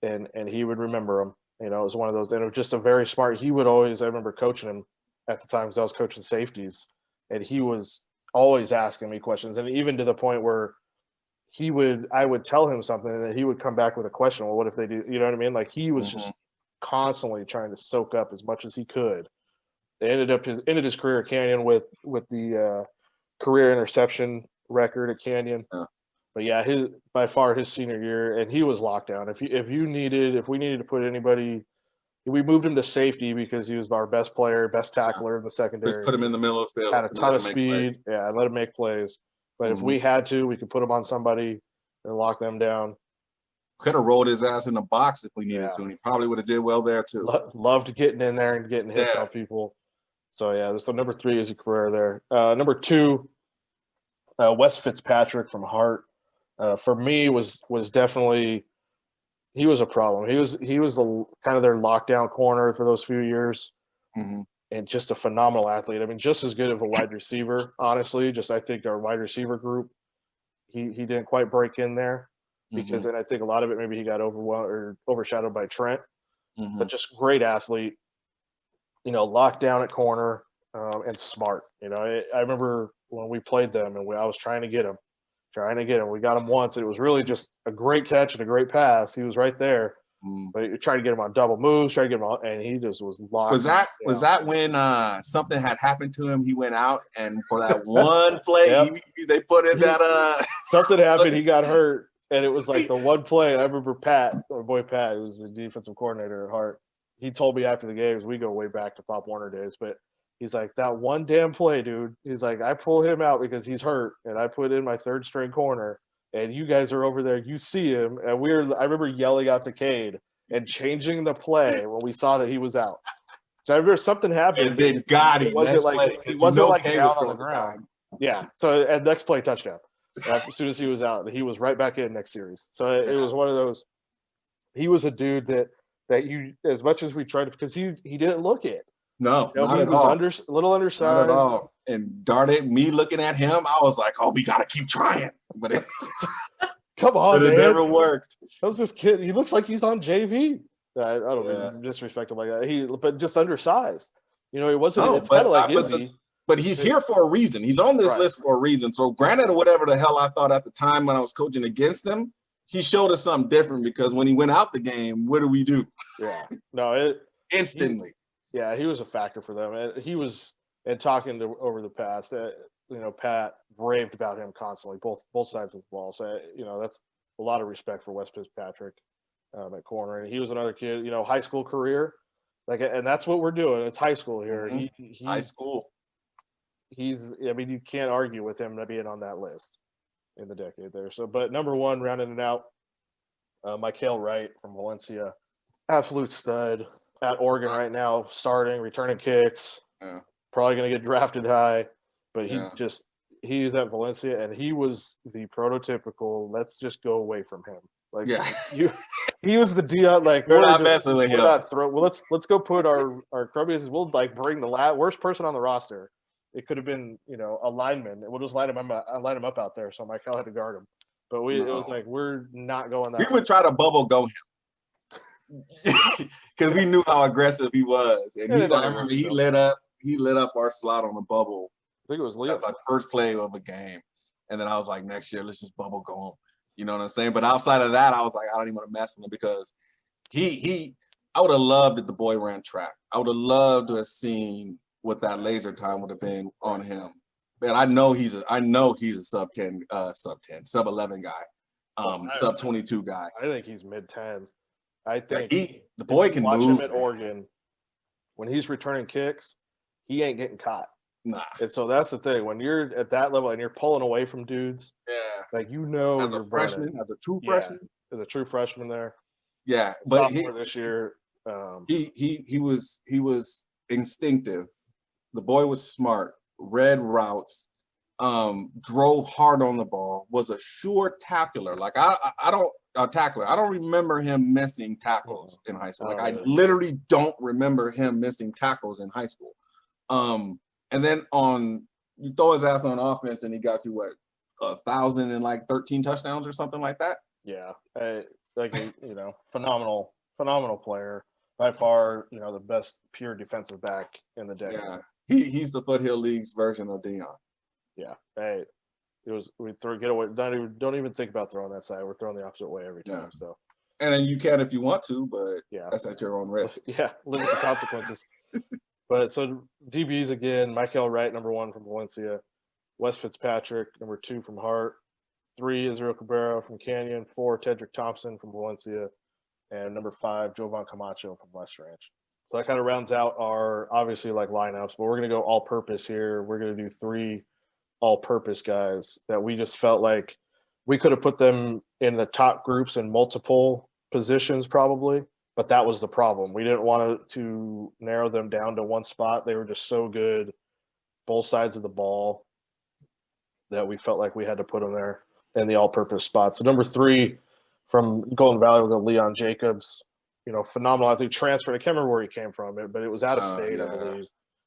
and he would remember them. It was one of those. And it was just a very smart. He would always. I remember coaching him at the time because I was coaching safeties, and he was always asking me questions, and even to the point where I would tell him something, and then he would come back with a question. Well, what if they do? You know what I mean? Like he was just constantly trying to soak up as much as he could. They ended his career at Canyon with the career interception record at Canyon. But yeah, by far his senior year, and he was locked down. If we needed to put anybody, we moved him to safety because he was our best player, best tackler in the secondary. Just put him in the middle of the field. Had a ton of speed. Yeah, let him make plays. But if we had to, we could put him on somebody and lock them down. Could have rolled his ass in the box if we needed to, and he probably would have did well there too. Loved getting in there and getting hits on people. So so number 3 is a career there. Number 2, Wes Fitzpatrick from Hart. For me was definitely, he was a problem. He was the kind of their lockdown corner for those few years, and just a phenomenal athlete. I mean, just as good of a wide receiver, honestly. Just I think our wide receiver group, he didn't quite break in there because, and I think a lot of it maybe he got overshadowed by Trent, but just great athlete. Locked down at corner and smart. I remember when we played them and I was trying to get him. We got him once. And it was really just a great catch and a great pass. He was right there. But you tried to get him on double moves, tried to get him on, and he just was locked. Was that when something had happened to him? He went out, and for that one play, they put in that something happened. He got hurt, and it was like the one play. I remember Pat, our boy Pat, who was the defensive coordinator at Hart. He told me after the games, we go way back to Pop Warner days, but he's like, that one damn play, dude. He's like, I pull him out because he's hurt, and I put in my third string corner, and you guys are over there. You see him, and I remember yelling out to Cade and changing the play when we saw that he was out. So I remember something happened. And then got him. He wasn't down on the ground. Yeah. So at next play, touchdown. As soon as he was out, he was right back in next series. So it was one of those. He was a dude that you, as much as we tried to, because he didn't look it. No, he was a little undersized. Not at all. And darn it, me looking at him, I was like, "Oh, we gotta keep trying." But come on, but it never worked. That was this kid. He looks like he's on JV. I don't mean disrespect him like that. But just undersized. It wasn't. It's kind of like Izzy. But he's here for a reason. He's on this list for a reason. So granted, or whatever the hell I thought at the time when I was coaching against him, he showed us something different because when he went out the game, what do we do? Yeah. No, instantly. He was a factor for them. And he was, and talking over the past, Pat raved about him constantly, both sides of the ball. So, that's a lot of respect for Wes Fitzpatrick at corner. And he was another kid, high school career. And that's what we're doing. It's high school here. High school. I mean, you can't argue with him being on that list in the decade there. So, but number one, rounding it out, Mikael Wright from Valencia, absolute stud at Oregon right now, starting, returning kicks, probably going to get drafted high, but he's at Valencia, and he was the prototypical, let's just go away from him. Like, he was the Dion, like, we're not messing with him. Well, let's go put our Krubbies, we'll like bring the worst person on the roster. It could have been, a lineman. We'll just line him up out there. So Mikael had to guard him. But it was like, we're not going that way. We would try to bubble go him. Because we knew how aggressive he was. And I remember he lit up our slot on the bubble. I think it was Leo. That was the first play of a game. And then I was like, next year, let's just bubble go him. You know what I'm saying? But outside of that, I was like, I don't even want to mess with him because I would have loved if the boy ran track. I would have loved to have seen what that laser time would have been on him. Man, I know he's a sub 11 guy, sub 22 guy. I think he's mid 10s. I think the boy can watch move. Him at Oregon when he's returning kicks, he ain't getting caught. Nah. And so that's the thing. When you're at that level and you're pulling away from dudes, like as you're a freshman, as a true freshman, as a true freshman there. Yeah, but this year, he was instinctive. The boy was smart, read routes, drove hard on the ball, was a sure tackler. Like I don't remember him missing tackles in high school. Like I literally don't remember him missing tackles in high school. And then you throw his ass on offense and he got you 1,013 touchdowns or something like that. Yeah, phenomenal player. By far, the best pure defensive back in the decade. Yeah. He's the Foothill League's version of Dion. Yeah. Hey, we get away. Don't even think about throwing that side. We're throwing the opposite way every time. So. And then you can if you want to, but that's at your own risk. Yeah, live with the consequences. But so DBs again, Mikael Wright, number 1 from Valencia, Wes Fitzpatrick, number 2 from Hart, 3 Israel Cabrera from Canyon, 4 Tedrick Thompson from Valencia, and number 5 Jovan Camacho from West Ranch. So that kind of rounds out our obviously like lineups, but we're going to go all purpose here. We're going to do 3 all purpose guys that we just felt like we could have put them in the top groups in multiple positions probably, but that was the problem. We didn't want to narrow them down to one spot. They were just so good, both sides of the ball, that we felt like we had to put them there in the all purpose spot. So number 3 from Golden Valley, we'll go Leon Jacobs. Phenomenal. I think transferred. I can't remember where he came from, but it was out of state, I believe.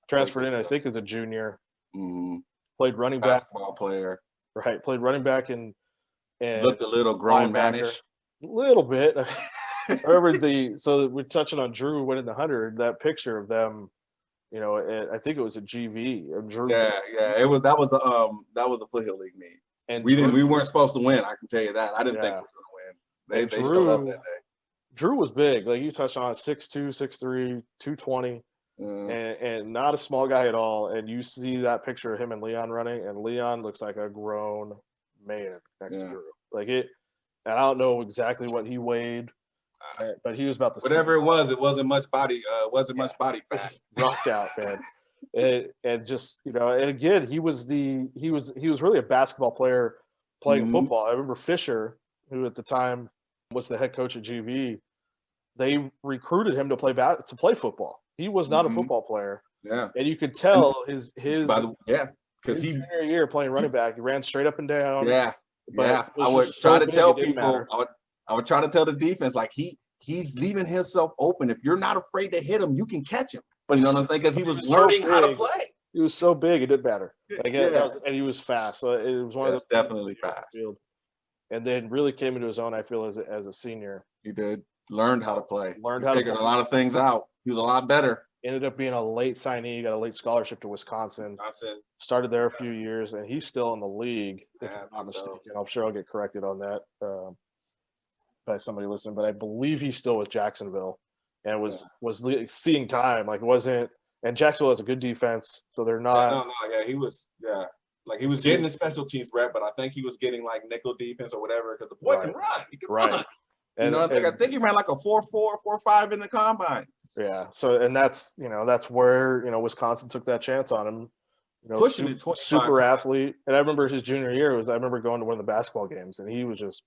Transferred in, I think, as a junior. Mm-hmm. Played running back. Basketball player. Right. Played running back and looked a little grown manish. A little bit. I remember so we're touching on Drew winning the 100. That picture of them, I think it was a GV of Drew. Yeah. That was a Foothill League meet. And we weren't supposed to win. I can tell you that. I didn't think we were going to win. They showed up that day. Drew was big, like you touched on, 6'2", 6'3", 220, and not a small guy at all. And you see that picture of him and Leon running, and Leon looks like a grown man next to Drew. Like it, and I don't know exactly what he weighed, but he was about the whatever it was. It wasn't much body. Much body fat. Rocked out, man. And just and again, he was really a basketball player playing football. I remember Fisher, who at the time was the head coach at GV, they recruited him to play football. He was not a football player. Yeah. And you could tell his because he junior year playing running back, he ran straight up and down. Yeah. But I would try to tell people, I would try to tell the defense, like he's leaving himself open. If you're not afraid to hit him, you can catch him. But you know what I'm saying? Because he was learning how to play. He was so big, it didn't matter. And he was fast. So it was one of those definitely fast. Field. And then really came into his own, I feel, as a senior. He did. Learned how to play. Figured a lot of things out. He was a lot better. Ended up being a late signee, got a late scholarship to Wisconsin. Started there a few years, and he's still in the league, if I'm not mistaken. I'm sure I'll get corrected on that by somebody listening, but I believe he's still with Jacksonville and was seeing time. Like, it wasn't – and Jacksonville has a good defense, so they're not – he was – like, he was getting the special teams rep, but I think he was getting, like, nickel defense or whatever because the boy can run. He can run. And I think he ran like a 4.4, 4.5 in the combine. Yeah. So, and that's where, Wisconsin took that chance on him. pushing it 25 super times. athlete. And I remember his junior year I remember going to one of the basketball games, and he was just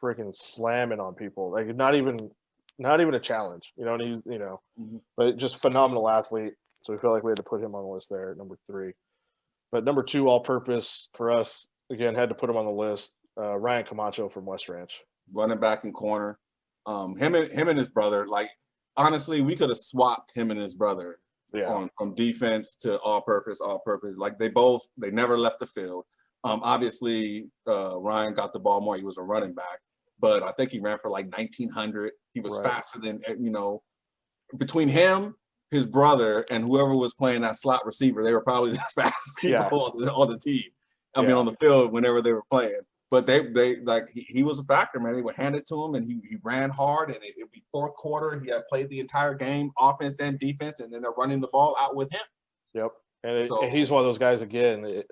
freaking slamming on people, like not even a challenge, and Mhm. but just phenomenal athlete. So we felt like we had to put him on the list there at number 3. But number 2, all-purpose for us, again, had to put him on the list. Ryan Camacho from West Ranch, running back and corner. Him and his brother, like honestly, we could have swapped him and his brother from defense to all-purpose. Like they never left the field. Obviously, Ryan got the ball more. He was a running back, but I think he ran for like 1,900. He was faster than between him, his brother, and whoever was playing that slot receiver, they were probably the fastest people on the team. I mean, on the field whenever they were playing. But they like he was a factor, man. They would hand it to him, and he ran hard. And it'd be fourth quarter. He had played the entire game, offense and defense, and then they're running the ball out with him. Yep, and he's one of those guys again.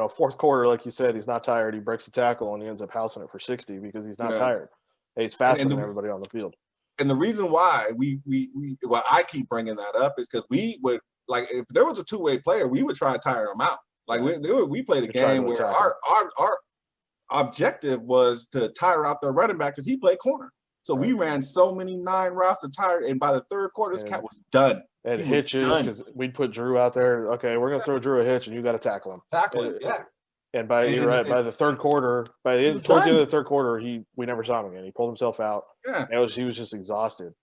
Fourth quarter, like you said, he's not tired. He breaks the tackle and he ends up housing it for 60 because he's not tired. And he's faster than everybody on the field. And the reason why why I keep bringing that up is because we would, like, if there was a two-way player, we would try to tire him out. Like we played a game where our objective was to tire out their running back because he played corner. So we ran so many 9 routes to tire, and by the third quarter, this cat was done. And hitches, because we'd put Drew out there. Okay, we're gonna throw Drew a hitch, and you got to tackle him. And by the third quarter, towards the end of the third quarter, we never saw him again. He pulled himself out. Yeah, he was just exhausted.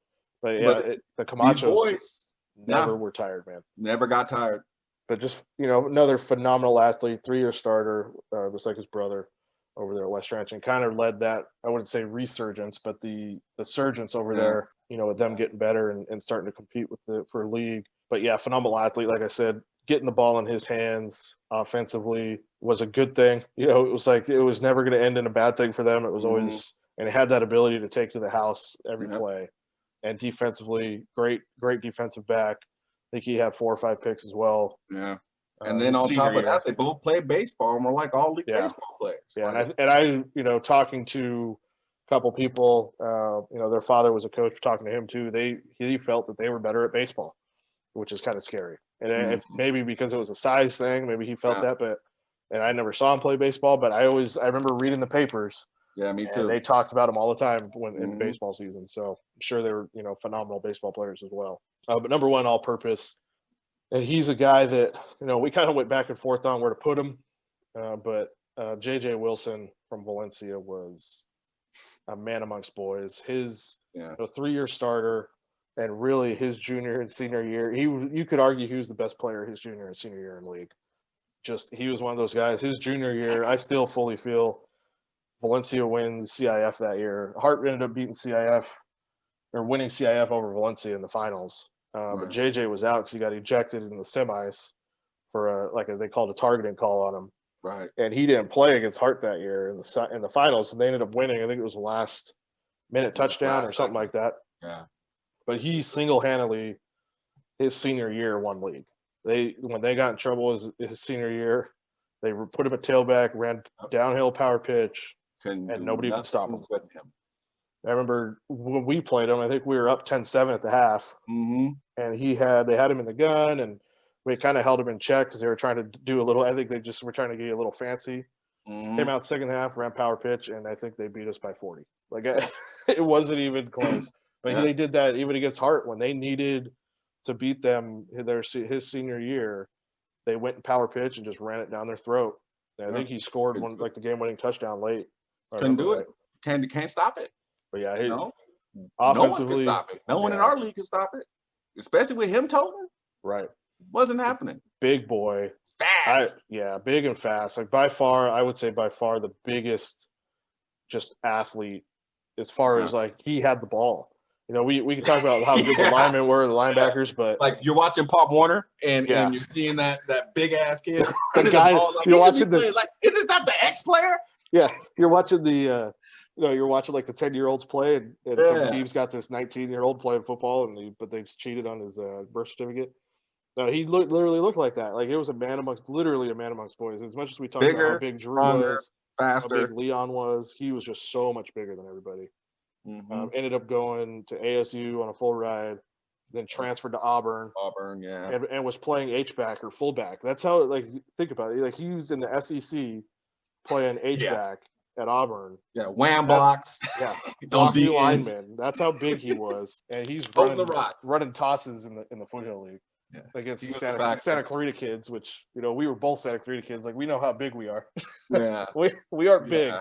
But the Camachos never were tired, man. Never got tired. But just another phenomenal athlete, 3-year starter, just like his brother over there at West Ranch, and kind of led that, I wouldn't say resurgence, but the surgence over there, with them getting better and starting to compete for league. But yeah, phenomenal athlete. Like I said, getting the ball in his hands offensively was a good thing. It was like, it was never going to end in a bad thing for them. It was always, and it had that ability to take to the house every play. And defensively, great defensive back. I think he had 4 or 5 picks as well. Yeah. And then on top of that, they both play baseball and were like all league baseball players. Yeah, and I talking to a couple people, their father was a coach, talking to him too. He felt that they were better at baseball, which is kind of scary. And maybe because it was a size thing, maybe he felt that. And I never saw him play baseball, but I remember reading the papers. Yeah, me too. They talked about him all the time in baseball season. So I'm sure they were phenomenal baseball players as well. But number 1, all-purpose. And he's a guy that, we kind of went back and forth on where to put him. But J.J. Wilson from Valencia was a man amongst boys. His 3-year starter, and really his junior and senior year, you could argue he was the best player his junior and senior year in the league. He was one of those guys. His junior year, I still fully feel Valencia wins CIF that year. Hart ended up beating CIF, or winning CIF over Valencia in the finals. But JJ was out because he got ejected in the semis for they called a targeting call on him. Right. And he didn't play against Hart that year in the finals, and they ended up winning. I think it was the last minute touchdown or something like that. Yeah. But he single-handedly, his senior year, won league. When they got in trouble his senior year, they put him at tailback, ran downhill power pitch, and nobody could stop him. With him. I remember when we played him, I think we were up 10-7 at the half. Mm-hmm. And they had him in the gun, and we kind of held him in check because they were trying to do a little, I think they just were trying to get a little fancy. Mm-hmm. Came out second half, ran power pitch, and I think they beat us by 40. It wasn't even close. But they did that even against Hart when they needed to beat them his senior year. They went in power pitch and just ran it down their throat. And I think he scored the game-winning touchdown late. Couldn't do it. Can't stop it. But yeah, no one offensively, can stop it. No one in our league can stop it, especially with him toting. Right, wasn't happening. Big boy, fast. Big and fast. I would say by far the biggest, just athlete as far as he had the ball. We can talk about how good the linemen were, the linebackers, but you're watching Pop Warner and you're seeing that big ass kid. The guy you're watching isn't that the X player? Yeah, you're watching the. You're watching the 10-year-olds play, and some team's got this 19-year-old playing football, but they've cheated on his birth certificate. No, he literally looked like that. It was literally a man amongst boys. As much as we talked about how big Drew was, faster, how big Leon was, he was just so much bigger than everybody. Mm-hmm. Ended up going to ASU on a full ride. then transferred to Auburn. Auburn, yeah. And was playing H-back or fullback. That's how, like, think about it. Like, he was in the SEC playing H-back at Auburn. Yeah, wham blocks. Yeah, on blocking D ends. linemen. That's how big he was. And he's Holding the rock. running tosses in the Foothill League against He was Santa Clarita kids, which, you know, we were both Santa Clarita kids. Like, we know how big we are. Yeah. we aren't big,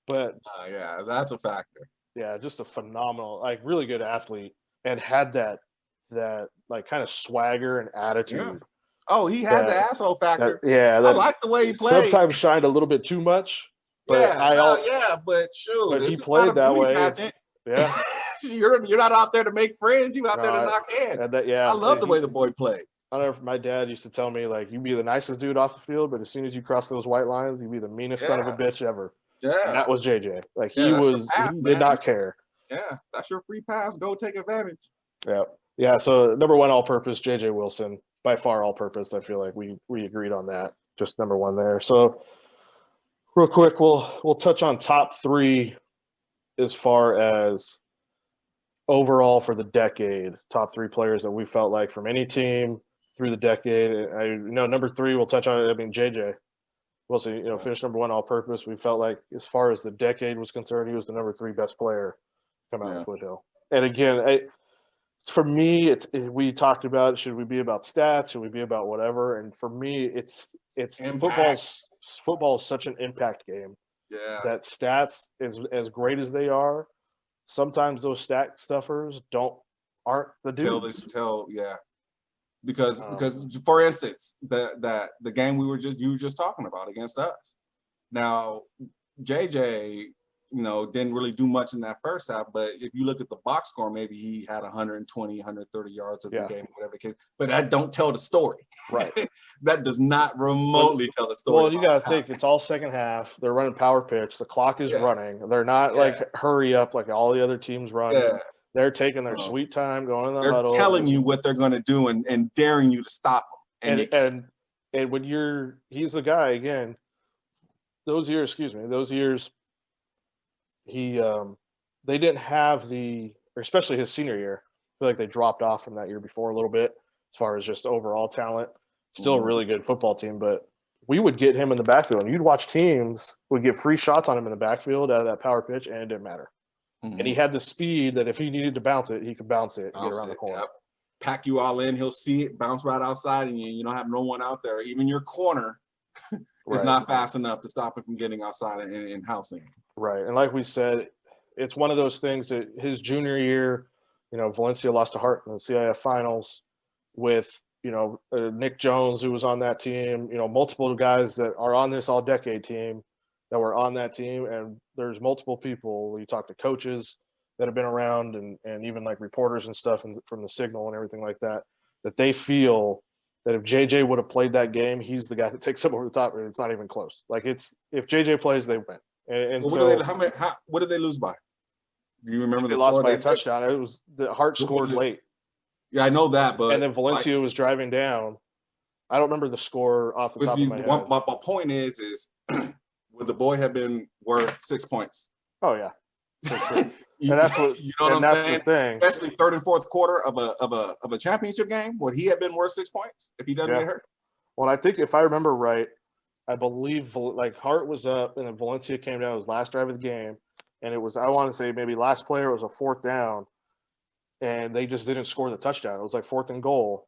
but yeah, that's a factor. yeah, just a phenomenal, like, really good athlete, and had that like kind of swagger and attitude. Yeah. Oh, he had the asshole factor. I like the way he played. Sometimes shined a little bit too much. But but shoot, but he played that way. Pageant. Yeah, you're not out there to make friends. You out there to knock heads. I love the way the boy played. I don't know if my dad used to tell me, like, you be the nicest dude off the field, but as soon as you cross those white lines, you be the meanest son of a bitch ever. Yeah, and that was JJ. Like, he did not care. Yeah, that's your free pass. Go take advantage. Yeah. So number one all-purpose, JJ Wilson, by far all-purpose. I feel like we agreed on that. Just number one there. So real quick, we'll touch on top three as far as overall for the decade. Top three players that we felt like from any team through the decade. I know number three we'll touch on it. I mean, JJ Wilson, you know, finished number one all-purpose. We felt like as far as the decade was concerned, he was the number three best player come out of Foothill. And again, for me, we talked about, should we be about stats? Should we be about whatever? And for me, it's football is such an impact game. Yeah. That stats, as great as they are, sometimes those stat stuffers aren't the dudes. Because for instance, the game you were just talking about against us. Now, JJ, you know, didn't really do much in that first half, but if you look at the box score, maybe he had 120, 130 yards of the game, whatever the case. But that don't tell the story. Right. That does not remotely tell the story. Well, you got to think, it's all second half. They're running power pitch. The clock is running. They're not like hurry up like all the other teams run. Yeah. They're taking their sweet time, going in the huddle. They're telling you what they're going to do and daring you to stop them. And when he's the guy again. Those years, they didn't have especially his senior year. I feel like they dropped off from that year before a little bit as far as just overall talent. Still a really good football team, but we would get him in the backfield, and you'd watch teams would get free shots on him in the backfield out of that power pitch, and it didn't matter. And he had the speed that if he needed to bounce it, he could bounce it and get around the corner. Yep. Pack you all in, he'll see it, bounce right outside, and you don't have no one out there. Even your corner is not fast enough to stop it from getting outside and housing. Right. And like we said, it's one of those things that his junior year, you know, Valencia lost to Hart in the CIF finals with, you know, Nick Jones, who was on that team, you know, multiple guys that are on this all-decade team that were on that team. And there's multiple people, you talk to coaches that have been around and even like reporters and stuff from the Signal and everything like that, that they feel that if JJ would have played that game, he's the guy that takes them over the top, and it's not even close. Like, if JJ plays, they win. And what did they lose by? Do you remember? They lost by a touchdown. It was the Hart scored late. Yeah, I know that, but and then Valencia was driving down. I don't remember the score off the top of my head. My point is would the boy have been worth 6 points? Oh yeah, for sure. And that's what that's the thing. Especially third and fourth quarter of a championship game, would he have been worth 6 points if he doesn't get hurt? Well, I think if I remember right, I believe like Hart was up and then Valencia came down. It was last drive of the game, and it was, I want to say maybe last player was a fourth down, and they just didn't score the touchdown. It was like 4th and goal,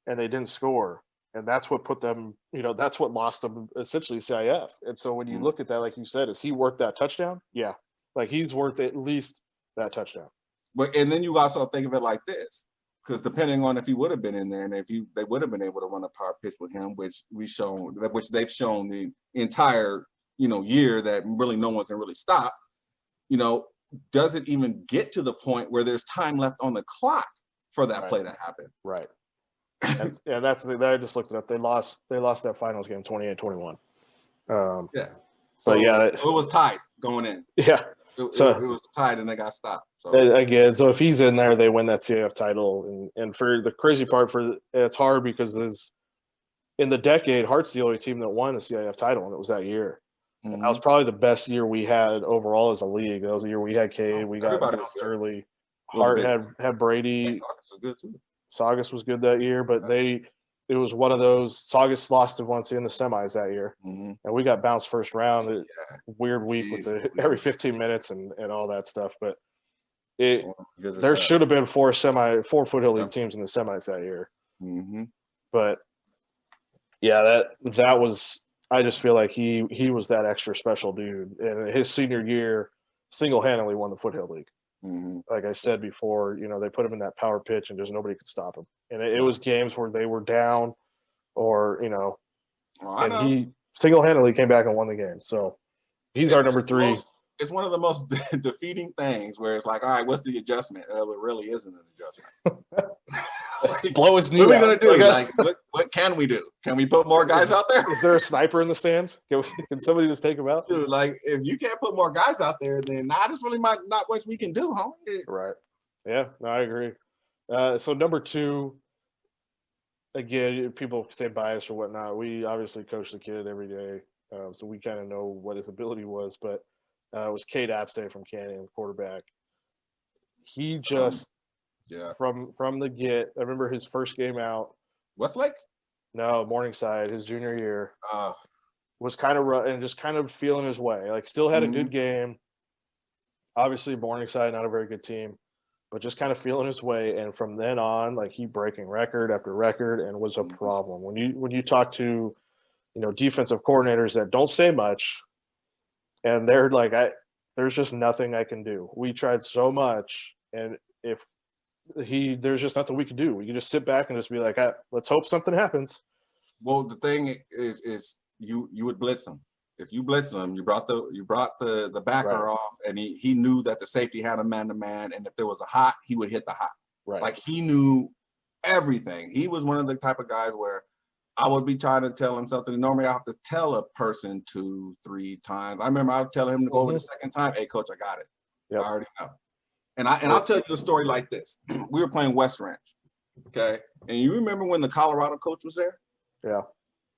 and they didn't score. And that's what put them, you know, that's what lost them essentially CIF. And so when you look at that, like you said, is he worth that touchdown? Yeah. Like he's worth at least that touchdown. And then you also think of it like this, because depending on if he would have been in there and if they would have been able to run a power pitch with him, which they've shown the entire, you know, year that really no one can really stop, you know, does it even get to the point where there's time left on the clock for that play to happen? Right. And that's I just looked it up. They lost that finals game 28-21. Yeah. So it was tied going in. Yeah. It was tied and they got stopped. So again, so if he's in there, they win that CAF title. And for the crazy part, it's hard because in the decade, Hart's the only team that won a CIF title, and it was that year. Mm-hmm. That was probably the best year we had overall as a league. That was the year we had Cade, we got Sterling. Hart had Brady. Was good too. Saugus was good that year, but it was one of those. Saugus lost to Valencia in the semis that year, and we got bounced first round. Weird week with every 15 minutes and all that stuff. But there should have been four Foothill League teams in the semis that year. But yeah, that was. I just feel like he was that extra special dude, and his senior year single-handedly won the Foothill League. Like I said before, they put him in that power pitch, and just nobody could stop him. And it was games where they were down, or and he single-handedly came back and won the game. So he's our number 3. It's one of the most defeating things where it's like, all right, what's the adjustment? It really isn't an adjustment. Blow his knee. What are we gonna do? Like, what can we do? Can we put more guys out there? Is there a sniper in the stands? Can somebody just take him out? Dude, like if you can't put more guys out there, then there's really not much we can do, homie. Right. Yeah, no, I agree. So number 2, again, people say bias or whatnot. We obviously coach the kid every day, so we kind of know what his ability was. But it was Cade Apsay from Canyon, quarterback. He just from the get. I remember his first game out. Westlake? No, Morningside, his junior year. Was kind of rough and just kind of feeling his way. Like still had a good game. Obviously, Morningside, not a very good team, but just kind of feeling his way. And from then on, like he breaking record after record and was a problem. When you talk to, defensive coordinators that don't say much, and they're like, there's just nothing I can do. We tried so much, and there's just nothing we can do. We can just sit back and just be like, let's hope something happens. Well, the thing is you would blitz him. If you blitz him, you brought the backer off, and he knew that the safety had a man-to-man, and if there was a hot, he would hit the hot. Right. Like he knew everything. He was one of the type of guys where I would be trying to tell him something. Normally, I have to tell a person 2-3 times. I remember I would tell him to go over the second time. Hey, coach, I got it. Yep. I already know. And I'll tell you a story like this. We were playing West Ranch, okay? And you remember when the Colorado coach was there? Yeah.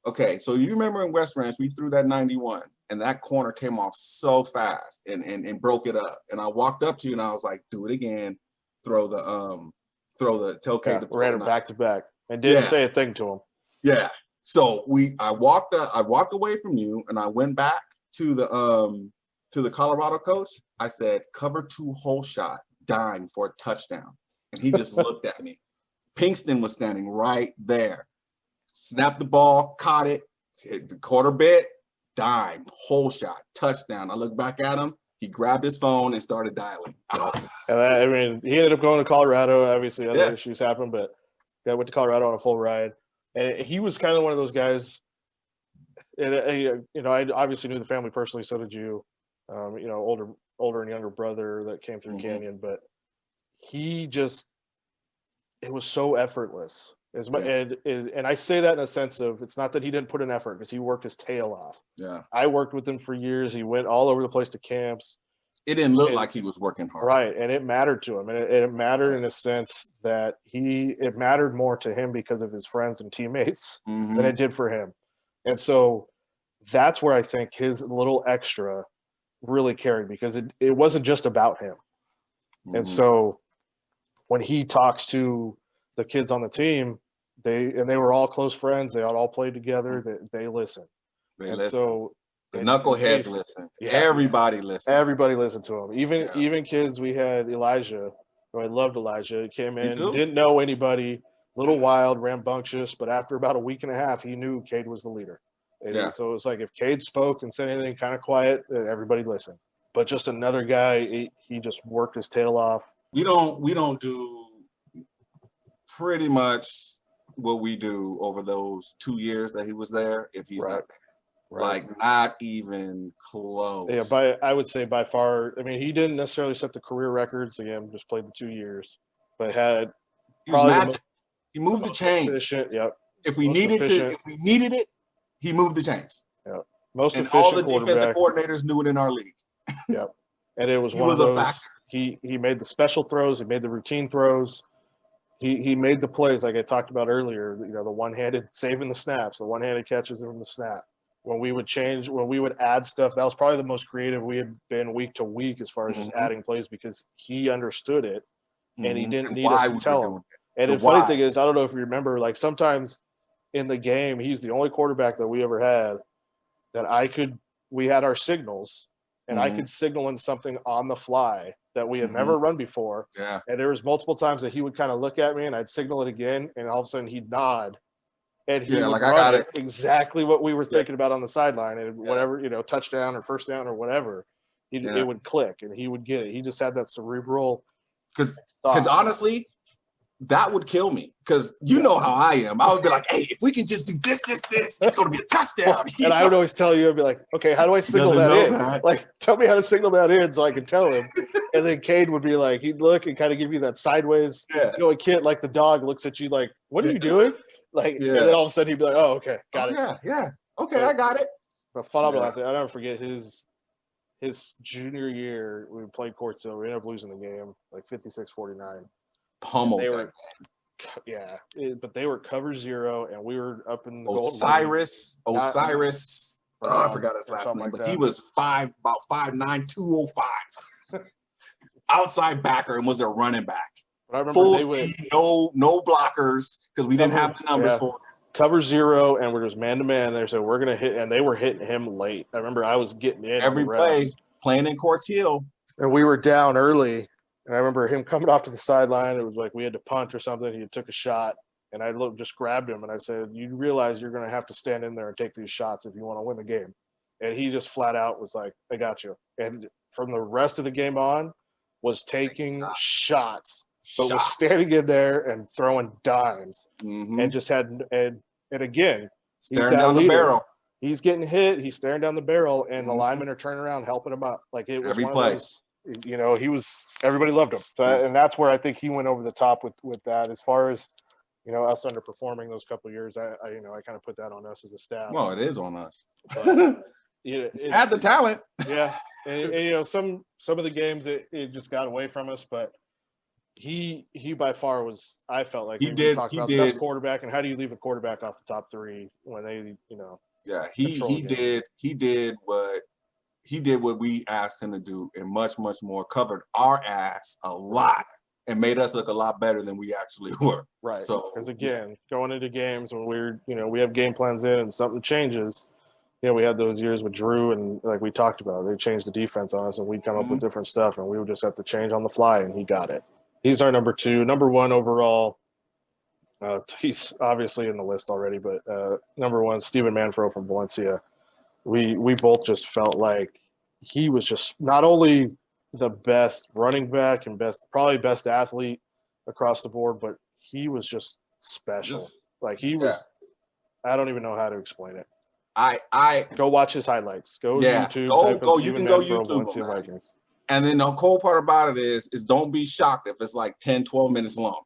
Okay, so you remember in West Ranch, we threw that 91, and that corner came off so fast and broke it up. And I walked up to you and I was like, do it again. Throw the tell Cade to throw ran it back to back and didn't say a thing to him. Yeah. So I walked away from you and I went back to the Colorado coach. I said, cover 2 hole shot, dime for a touchdown. And he just looked at me. Pinkston was standing right there. Snapped the ball, caught it, hit the quarter bit, dime, hole shot, touchdown. I looked back at him. He grabbed his phone and started dialing. I mean, he ended up going to Colorado. Obviously, other issues happened, but I went to Colorado on a full ride. And he was kind of one of those guys. And I obviously knew the family personally. So did you. Older and younger brother that came through Canyon, but it was so effortless. And I say that in a sense of, it's not that he didn't put an effort, because he worked his tail off. Yeah. I worked with him for years. He went all over the place to camps. It didn't look like he was working hard. Right. And it mattered to him. And it mattered in a sense that it mattered more to him because of his friends and teammates than it did for him. And so that's where I think his little extra really carried, because it wasn't just about him. And so when he talks to the kids on the team, they were all close friends. They all played together. They listen. So the knuckleheads listen. Yeah, everybody listened. Everybody listened to him. Even kids. We had Elijah, who I loved. Elijah, he came in, didn't know anybody, little wild, rambunctious, but after about a week and a half, he knew Cade was the leader. So it was like if Cade spoke and said anything kind of quiet, everybody listened. But just another guy, he just worked his tail off. We don't do pretty much what we do over those 2 years that he was there if he's not there. Like not even close. Yeah, I would say by far. I mean, he didn't necessarily set the career records. Again, just played the 2 years, but had probably he moved the chains. Yep. If we needed it, he moved the chains. Yep. Most and efficient all the defensive coordinators knew it in our league. Yep. And it was one of those. A factor. He made the special throws. He made the routine throws. He made the plays like I talked about earlier. The one-handed saving the snaps, the one-handed catches from the snap. When we would add stuff, that was probably the most creative we had been week to week as far as just adding plays, because he understood it and he didn't need us to tell him. And the funny thing is, I don't know if you remember, like sometimes in the game, he's the only quarterback that we ever had that we had our signals, and I could signal in something on the fly that we had never run before. Yeah. And there was multiple times that he would kind of look at me and I'd signal it again, and all of a sudden he'd nod. And he would run it exactly what we were thinking about on the sideline, and whatever, touchdown or first down or whatever, it would click and he would get it. He just had that cerebral. Because honestly, that would kill me. Because you know how I am. I would be like, hey, if we can just do this, it's going to be a touchdown. And I would always tell you, I'd be like, okay, how do I signal that in? Like, tell me how to signal that in so I can tell him. And then Cade would be like, he'd look and kind of give you that sideways, a kid, like the dog looks at you like, what are you doing? Like, and then all of a sudden he'd be like, oh, okay, got it. Yeah. Okay, I got it. But phenomenal athlete. I'll never forget his junior year. We played Court Hill. We ended up losing the game, like 56-49. Pummeled. But they were cover 0, and we were up in the Osiris. I forgot his last name, but he was about 5'9", 205. Outside backer and was a running back. But I remember full speed, no blockers because we didn't have the numbers for it. Cover 0, and we're just man-to-man there, so we're going to hit, and they were hitting him late. I remember I was getting in every play, playing in Court Hill. And we were down early, and I remember him coming off to the sideline. It was like we had to punt or something. He took a shot, and I just grabbed him, and I said, you realize you're going to have to stand in there and take these shots if you want to win the game. And he just flat out was like, I got you. And from the rest of the game on, was taking shots. But was standing in there and throwing dimes, and just had and again, staring down the barrel. He's getting hit. He's staring down the barrel, and the linemen are turning around helping him up. Like it was every one play. Of those, he was. Everybody loved him, so, and that's where I think he went over the top with that. As far as us underperforming those couple of years, I kind of put that on us as a staff. Well, it is on us. But, had the talent. Yeah, and some of the games it just got away from us, but. He by far was. I felt like he did. Talked about the best quarterback, and how do you leave a quarterback off the top 3 when they, Yeah, he did. He did what we asked him to do, and much more. Covered our ass a lot, and made us look a lot better than we actually were. Right. So because again, going into games when we have game plans in and something changes. We had those years with Drew, and like we talked about, they changed the defense on us, and we'd come up with different stuff, and we would just have to change on the fly, and he got it. He's our number 2. Number 1 overall, he's obviously in the list already, but number 1, Steven Manfro from Valencia. We both just felt like he was just not only the best running back and probably best athlete across the board, but he was just special. Like he was, I don't even know how to explain it. I go watch his highlights. Go YouTube. Go. You can go YouTube. And then the cool part about it is don't be shocked if it's like 10, 12 minutes long.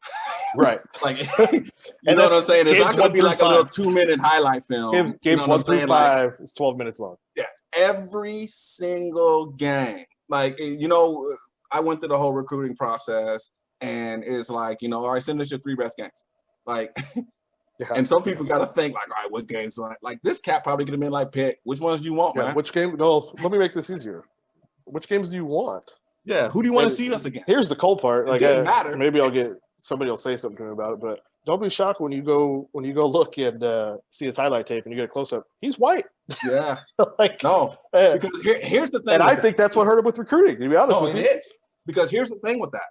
Right. Like, you know what I'm saying? It's not going to be like a little 2-minute highlight film. Games 1 through 5 is 12 minutes long. Yeah. Every single game. Like, I went through the whole recruiting process, and it's like, all right, send us your 3 best games. Like, and some people got to think like, all right, what games do I like? This cat probably could have been like, pick which ones do you want, man? Which game? No, let me make this easier. Which games do you want? Yeah, who do you want to see us against? Here's the cool part. Like, matter. Maybe somebody will say something to me about it, but don't be shocked when you go look and see his highlight tape and you get a close up. He's white. Yeah. No. Because here's the thing. And I think that's what hurt him with recruiting. To be honest with you, it is. Because here's the thing with that.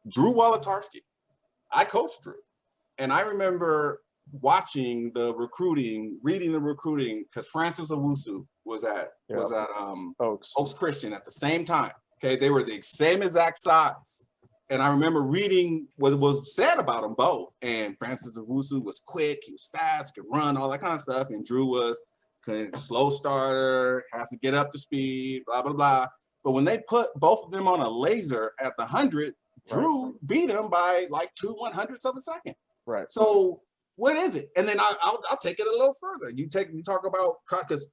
Drew Wolotarski. I coached Drew, and I remember watching the recruiting, reading the recruiting, because Francis Owusu was at Oaks Christian at the same time. Okay, they were the same exact size, and I remember reading what was said about them both. And Francis Owusu was quick, he was fast, could run, all that kind of stuff, and Drew was kind of slow starter, has to get up to speed, blah blah blah. But when they put both of them on a laser at the 100, Drew beat him by like 2/100ths of a second. Right. So what is it? And then I'll take it a little further. You talk about because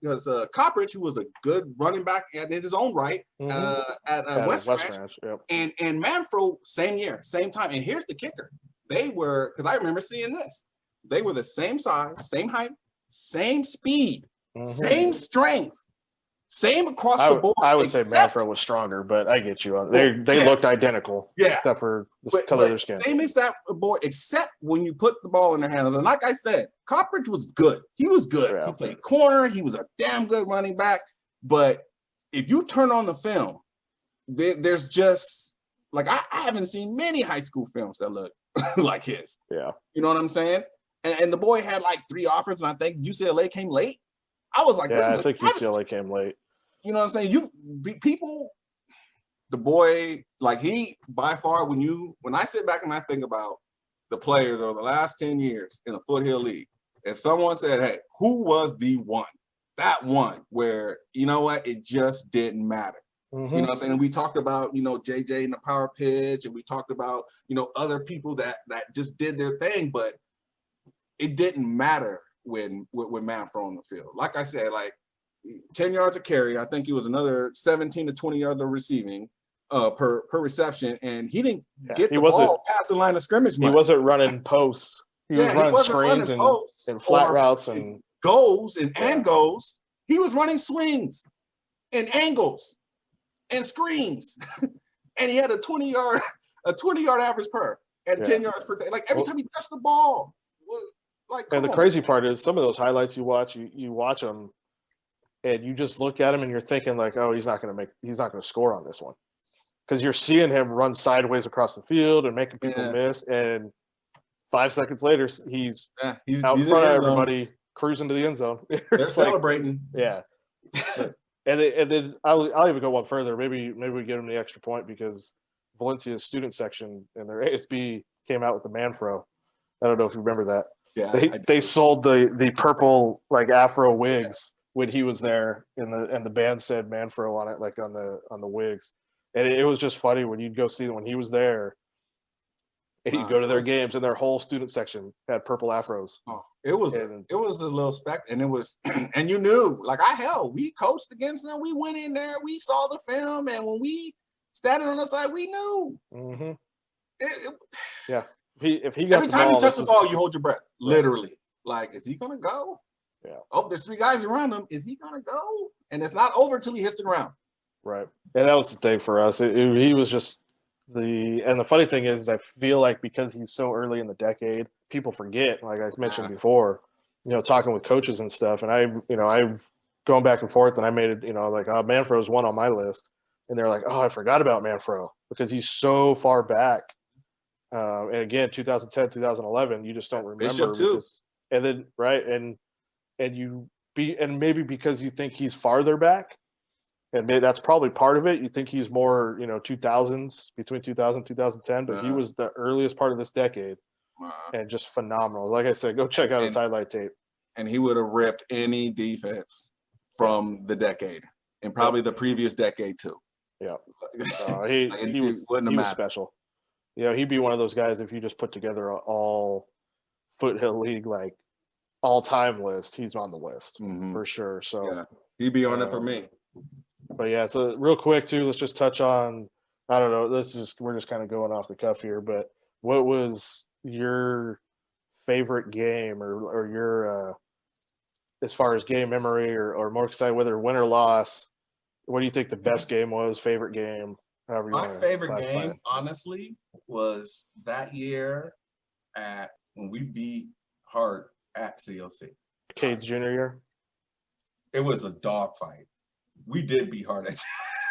Coppridge, who was a good running back in his own right at West Ranch, and Manfro, same year, same time. And here's the kicker: they were, because I remember seeing this. They were the same size, same height, same speed, same strength, Same across the board. I would say Manfred was stronger, but I get you. They looked identical. Yeah. Except for the color of their skin. Same exact board, except when you put the ball in their hands. And like I said, Coppridge was good. He was good. Yeah. He played corner. He was a damn good running back. But if you turn on the film, there's just like I haven't seen many high school films that look like his. Yeah. You know what I'm saying? And the boy had like 3 offers, and I think UCLA came late. I was like, I think UCLA came late. You know what I'm saying? The boy, like he, by far, when I sit back and I think about the players over the last 10 years in the Foothill League, if someone said, hey, who was the one? That one where, you know what, it just didn't matter. Mm-hmm. You know what I'm saying? And we talked about, JJ in the power pitch, and we talked about, other people that just did their thing, but it didn't matter with Manfro on the field. Like I said, like 10 yards of carry. I think it was another 17 to 20 yards of receiving per reception, and he didn't get the ball past the line of scrimmage much. He wasn't running posts. He was running screens and flat routes and goes and goes. He was running swings and angles and screens, and he had a 20-yard average per and 10 yards per day. Like every time he touched the ball, the crazy part is some of those highlights you watch them, and you just look at him and you're thinking like, oh, he's not going to score on this one, because you're seeing him run sideways across the field and making people miss, and 5 seconds later he's out in front of everybody, cruising to the end zone. They're celebrating. Yeah. And then I'll even go one further. Maybe we get him the extra point because Valencia's student section in their ASB came out with the Manfro. I don't know if you remember that. Yeah, they sold the purple like Afro wigs when he was there, and the band said Manfro on it, like on the wigs, and it was just funny when you'd go see them when he was there, and you'd go to their games, and their whole student section had purple Afros. Oh, it was a little spec, and it was, and you knew, like we coached against them, we went in there, we saw the film, and when we standing on the side, we knew. Mm-hmm. Yeah. If he got every time you touch the ball, you hold your breath. Literally. Like, is he gonna go? Yeah. Oh, there's 3 guys around him. Is he gonna go? And it's not over till he hits the ground. Right. And that was the thing for us. He was just and the funny thing is, I feel like because he's so early in the decade, people forget. Like I mentioned before, talking with coaches and stuff, and I'm going back and forth, and I made it, like, oh, Manfro's one on my list, and they're like, oh, I forgot about Manfro because he's so far back. And again, 2010, 2011, you just don't remember. And then and maybe because you think he's farther back, and maybe that's probably part of it. You think he's more, 2000s, between 2000 and 2010, but he was the earliest part of this decade, and just phenomenal. Like I said, go check out his highlight tape. And he would have ripped any defense from the decade, and probably the previous decade too. Yeah, he was special. He'd be one of those guys, if you just put together an all Foothill League, like, all-time list, he's on the list for sure. So he'd be on it for me. But yeah, so real quick too, let's just touch on, I don't know, we're just kind of going off the cuff here, but what was your favorite game or your as far as game memory or more excited, whether win or loss, what do you think the best game was, favorite game? My favorite game, honestly, was that year when we beat Hart at COC. Cade's junior year? It was a dogfight. We did beat Hart at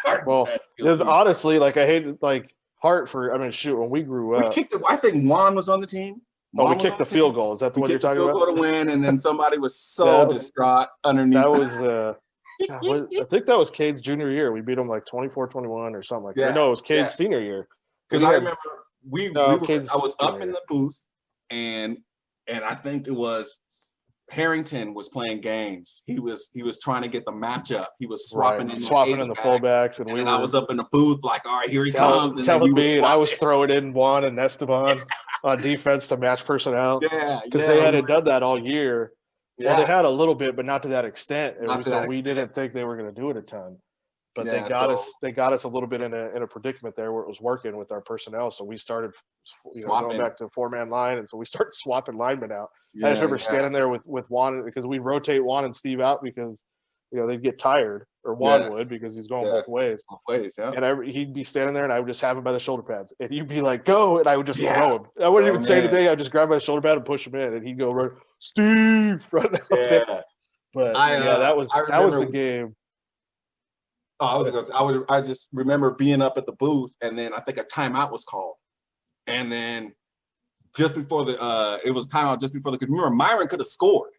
Hart. Well, honestly, like, I hated, like, Hart when we grew up. I think Juan was on the team. We kicked the field goal. Is that the one you're talking about? Field goal to win, and then somebody was so distraught underneath. That was I think that was Cade's junior year. We beat him like 24-21 or something like that. No, it was Cade's senior year. Because I remember I was up in the booth, and I think it was Harrington was playing games. He was trying to get the matchup. He was swapping in the fullbacks, and I was up in the booth like, all right, here he comes. And telling me, and I was throwing in Juan and Esteban on defense to match personnel. Yeah, because they hadn't done that all year. Yeah. Well, they had a little bit, but not to that extent. We didn't think they were going to do it a ton. But they got us a little bit in a predicament there where it was working with our personnel. So we started going back to a 4-man line, and so we started swapping linemen out. I just remember standing there with Juan, because we'd rotate Juan and Steve out because they'd get tired, or Juan would, because he's going both ways. Both ways, yeah. And he'd be standing there, and I would just have him by the shoulder pads, and he'd be like, "Go!" and I would just throw him. I wouldn't even say anything. I'd just grab by the shoulder pad and push him in, and he'd go right, Steve, right out there. But that was the game. Oh, I just remember being up at the booth, and then I think a timeout was called, and then just before it was timeout just before because remember Myron could have scored,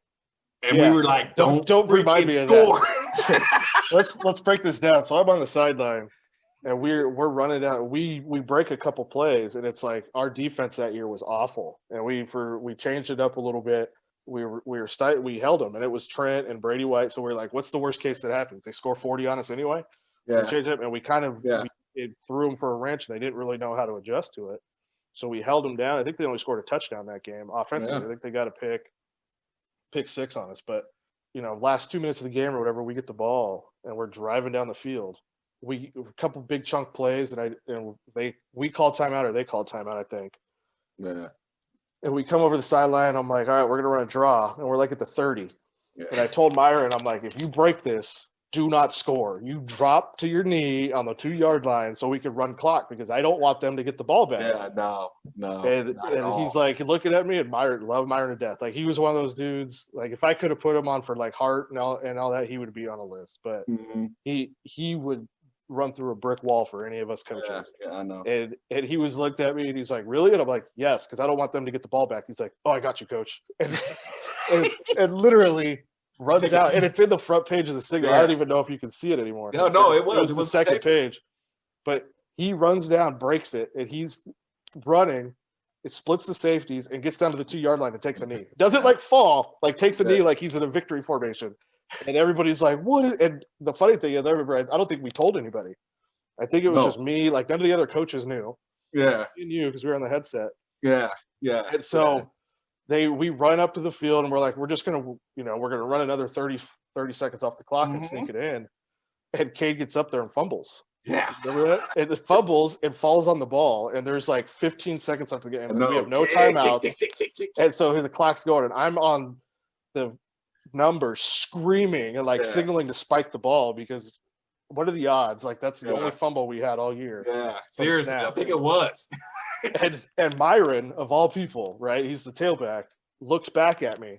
and we were like, don't remind me of that. let's break this down. So I'm on the sideline, and we're running down. We break a couple plays, and it's like our defense that year was awful, and we changed it up a little bit. We held them, and it was Trent and Brady White. So we're like, what's the worst case that happens? They score 40 on us anyway. Yeah. We changed it, and we kind of it threw them for a wrench, and they didn't really know how to adjust to it. So we held them down. I think they only scored a touchdown that game offensively. I think they got a pick 6 on us. But last 2 minutes of the game or whatever, we get the ball and we're driving down the field. A couple big chunk plays, and we called timeout, or they called timeout, I think. Yeah. And we come over the sideline. I'm like, all right, we're gonna run a draw, and we're like at the 30. Yeah. And I told Myron, I'm like, if you break this, do not score. You drop to your knee on the 2-yard line so we can run clock, because I don't want them to get the ball back. Yeah, no. And he's like looking at me, and love Myron to death. Like, he was one of those dudes. Like, if I could have put him on for like Hart and all that, he would be on a list. But he would run through a brick wall for any of us coaches. Yeah, I know. And he was looked at me, and he's like, really? And I'm like, yes, because I don't want them to get the ball back. He's like, oh, I got you, coach. And literally runs out, and it's in the front page of the Signal. I don't even know if you can see it anymore. No, it was the second page. But he runs down, breaks it, and he's running. It splits the safeties and gets down to the 2-yard line and takes a knee. Doesn't fall, takes a knee like he's in a victory formation. And everybody's like, what? And the funny thing is, I don't think we told anybody. I think it was just me. Like, none of the other coaches knew. Yeah. We knew because we were on the headset. Yeah. And so we run up to the field, and we're like, we're just going to, we're going to run another 30 seconds off the clock and sneak it in. And Cade gets up there and fumbles. Yeah. Remember that? And it fumbles and falls on the ball. And there's 15 seconds left to the game. And we have no timeouts. And so the clock's going, and I'm on the numbers screaming and signaling to spike the ball, because what are the odds? That's the only fumble we had all year. Yeah, seriously, I think it was. and Myron, of all people, right? He's the tailback, looks back at me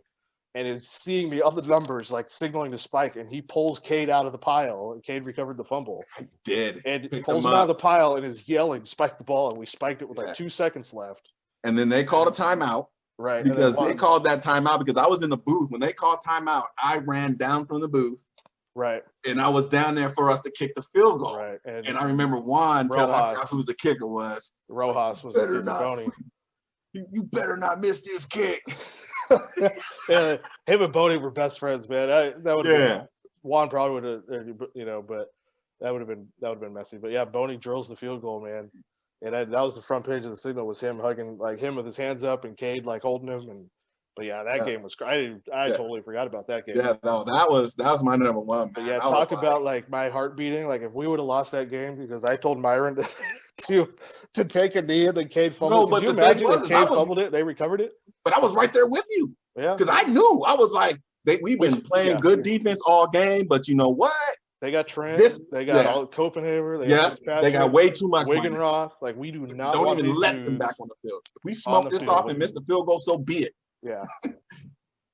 and is seeing me on the numbers, signaling to spike, and he pulls Cade out of the pile, and Cade recovered the fumble. I did. And pulls him out of the pile and is yelling, spike the ball, and we spiked it with 2 seconds left. And then they called a timeout. Right. Because they called that timeout because I was in the booth. When they called timeout, I ran down from the booth. Right. And I was down there for us to kick the field goal. Right. And I remember Juan telling us who the kicker was. Rojas was the kicker. You better not miss this kick. Yeah, him and Boney were best friends, man. That would have been, Juan probably would have, but that would have been messy. But yeah, Boney drills the field goal, man. And that was the front page of the Signal, was him hugging, him with his hands up, and Cade holding him. But yeah, that game was great. I totally forgot about that game. Yeah, no, that was my number one. But yeah, talk about my heart beating. If we would have lost that game, because I told Myron to take a knee and then Cade fumbled. No, but Could you imagine if Cade fumbled it, they recovered it? But I was right there with you. Yeah, because I knew. I was like, we've been playing good defense all game, but you know what? They got Trent. They got all Copenhagen. They got way too much. Wiggenroth. We do not. Don't even let them back on the field. If we smoke this off and miss the field goal, so be it. Yeah.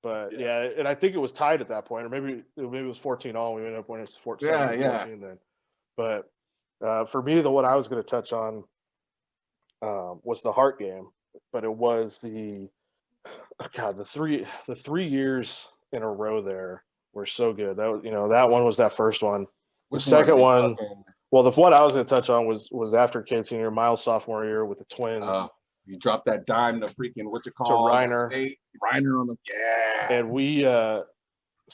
But and I think it was tied at that point, or maybe it was 14-all. We ended up winning 14 then. But for me, the one I was going to touch on was the Hart game, but it was the 3 years in a row there were so good. That was, that one was that first one. The second one, well, the one I was going to touch on was after Cade's senior, Miles' sophomore year with the Twins. You dropped that dime to freaking to Reiner. Reiner on the And we it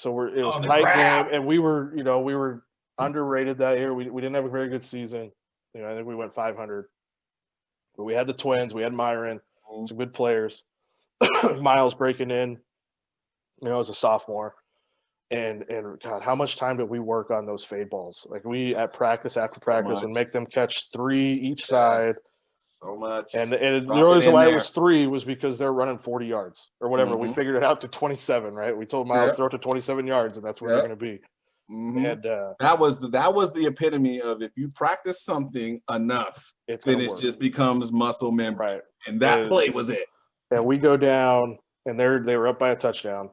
was tight game, and we were underrated that year. We didn't have a very good season. I think we went 500. But we had the Twins, we had Myron, some good players. Miles breaking in, as a sophomore. And God, how much time did we work on those fade balls? We at practice after practice would make them catch 3 each side. So much. And the reason why it was 3 was because they're running 40 yards or whatever. We figured it out to 27, right? We told Miles throw it to 27 yards, and that's where they're going to be. And that was the epitome of if you practice something enough, then it just becomes muscle memory. Right. And that play was it. And we go down, and they were up by a touchdown.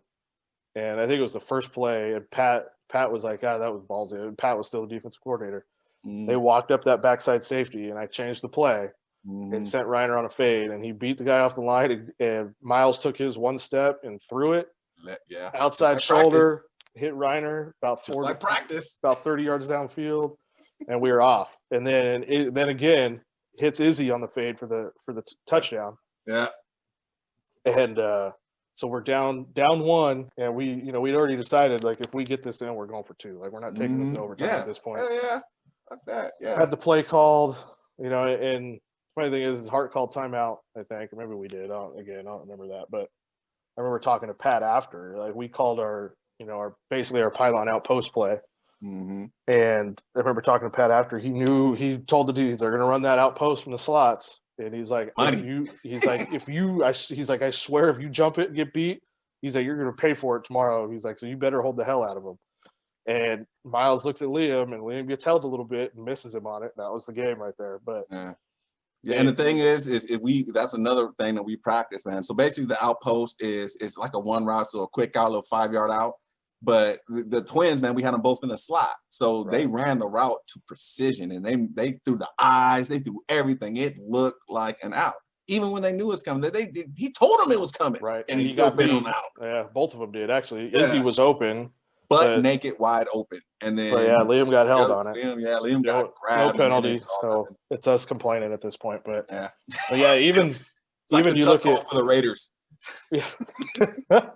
And I think it was the first play, and Pat was like, that was ballsy. And Pat was still the defensive coordinator. They walked up that backside safety, and I changed the play and sent Reiner on a fade, and he beat the guy off the line, and Miles took his one step and threw it. Yeah. Outside shoulder, hit Reiner about 30 yards downfield, and we were off. And then again hits Izzy on the fade for the touchdown. Yeah. And so we're down one, and we'd already decided, like, if we get this in, we're going for two. Like, we're not taking this to overtime at this point. Yeah. Fuck that. Yeah. Had the play called, and funny thing is Hart called timeout, I think, or maybe we did. I don't remember that, but I remember talking to Pat after. Like, we called our basically our pylon out post play. And I remember talking to Pat after. He told the dudes they're going to run that out post from the slots. And he's like, I swear if you jump it and get beat, he's like, you're going to pay for it tomorrow. He's like, so you better hold the hell out of him. And Miles looks at Liam, and Liam gets held a little bit and misses him on it. That was the game right there. But yeah, and the thing is that's another thing that we practice, man. So basically the outpost is like a one route, so a quick out, little 5-yard out. But the Twins, man, we had them both in the slot. So they ran the route to precision, and they threw the eyes, they threw everything. It looked like an out. Even when they knew it was coming, he told them it was coming. Right. And he got bit on out. Yeah, both of them did, actually. Izzy was open. But naked, wide open. And then Liam got held on it. Liam got grabbed. No penalty. So it's us complaining at this point. But even you look at the Raiders. Yeah.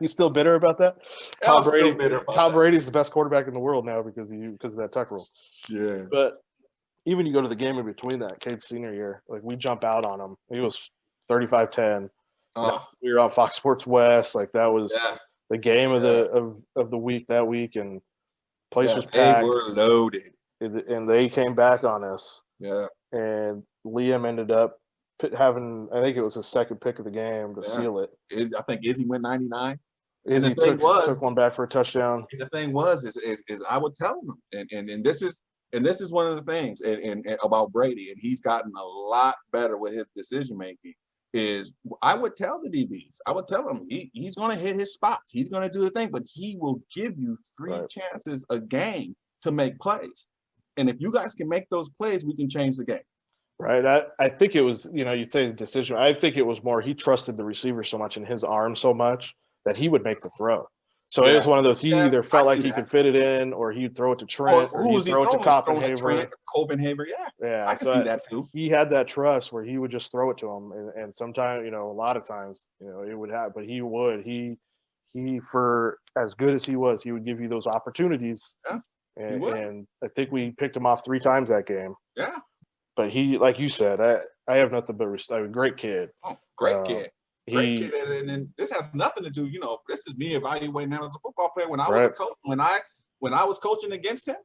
You still bitter about that? Tom Brady's the best quarterback in the world now because of that tuck rule. Yeah. But even you go to the game in between that, Cade's senior year, like, we jump out on him. He was 35-10. We were on Fox Sports West. Like, that was the game of the week that week, and place was packed. They were loaded. And they came back on us. Yeah. And Liam ended up having, I think it was his second pick of the game to seal it. I think Izzy went 99. Izzy took one back for a touchdown. The thing was I would tell him, and this is one of the things and about Brady, and he's gotten a lot better with his decision making. Is I would tell the DBs, I would tell him he's going to hit his spots, he's going to do the thing, but he will give you 3 chances a game to make plays. And if you guys can make those plays, we can change the game. Right. I think it was, you'd say the decision. I think it was more he trusted the receiver so much and his arm so much that he would make the throw. So it was one of those, he either felt like he could fit it in, or he'd throw it to Trent, or he'd throw it to Copenhaver. Yeah. I can see that too. He had that trust where he would just throw it to him. And sometimes, a lot of times, it would happen, but he would. He for as good as he was, he would give you those opportunities. Yeah. And I think we picked him off 3 times that game. Yeah. But he, like you said, I have nothing but respect. Great kid. Oh, great kid. Great kid. And this has nothing to do, this is me evaluating him as a football player. When I was a coach, when I was coaching against him,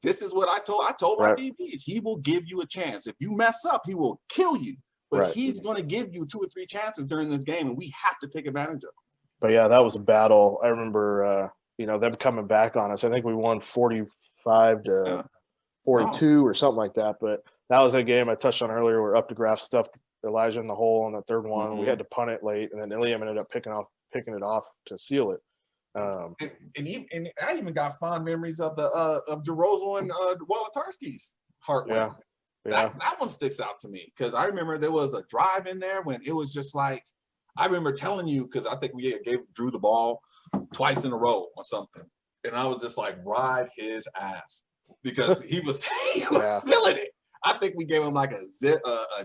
this is what I told my DBs. He will give you a chance. If you mess up, he will kill you. But he's going to give you 2 or 3 chances during this game, and we have to take advantage of it. But yeah, that was a battle. I remember, them coming back on us. I think we won 45-42 or something like that. But that was a game I touched on earlier where Updegraff stuffed Elijah in the hole on the third one. We had to punt it late, and then Liam ended up picking it off to seal it. And I even got fond memories of the of Jarozo and Wolotarski's heart win. That one sticks out to me because I remember there was a drive in there when it was just like, I remember telling you, because I think we gave Drew the ball twice in a row or something, and I was just like, ride his ass, because he was feeling it. I think we gave him like a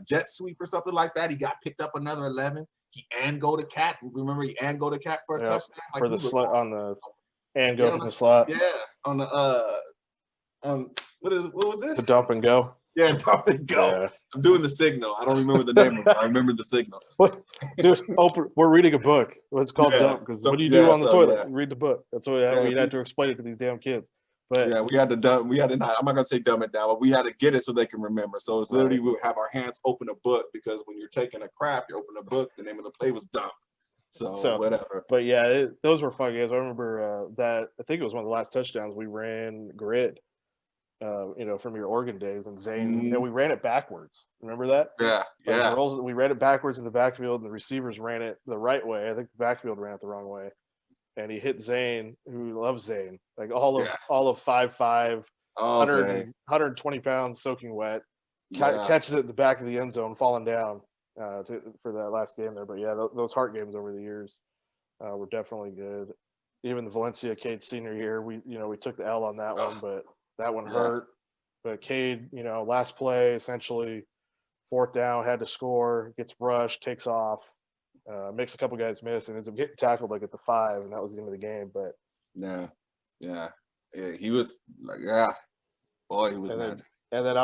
jet sweep or something like that. He got picked up another 11. He go to Cat. Remember, he go to Cat for a touchdown. Like for the slot on the go to the slot. Yeah, on the what was this? The dump and go. Yeah, dump and go. Yeah. I'm doing the signal. I don't remember the name of it. I remember the signal. Dude, we're reading a book. It's called dump, because what do you do on the toilet? Read the book. That's what we had to explain it to these damn kids. But yeah, we had to I'm not gonna say dumb it down, but we had to get it so they can remember. So it's literally we would have our hands open a book, because when you're taking a crap, you open a book. The name of the play was dump. So whatever. But yeah, those were fun games. I remember that. I think it was one of the last touchdowns we ran grid. From your Oregon days, and Zane, and we ran it backwards. Remember that? Yeah, yeah. We ran it backwards in the backfield, and the receivers ran it the right way. I think the backfield ran it the wrong way, and he hit Zane, who loves Zane, like all of 5'5", 120 pounds, soaking wet, catches it at the back of the end zone, falling down for that last game there. But yeah, those Hart games over the years were definitely good. Even the Valencia Cade senior year, we took the L on that one, but that one hurt. But Cade, last play, essentially 4th down, had to score, gets rushed, takes off, makes a couple guys miss, and ends up getting tackled like at the 5, and that was the end of the game. But yeah, he was like, boy, he was mad. And then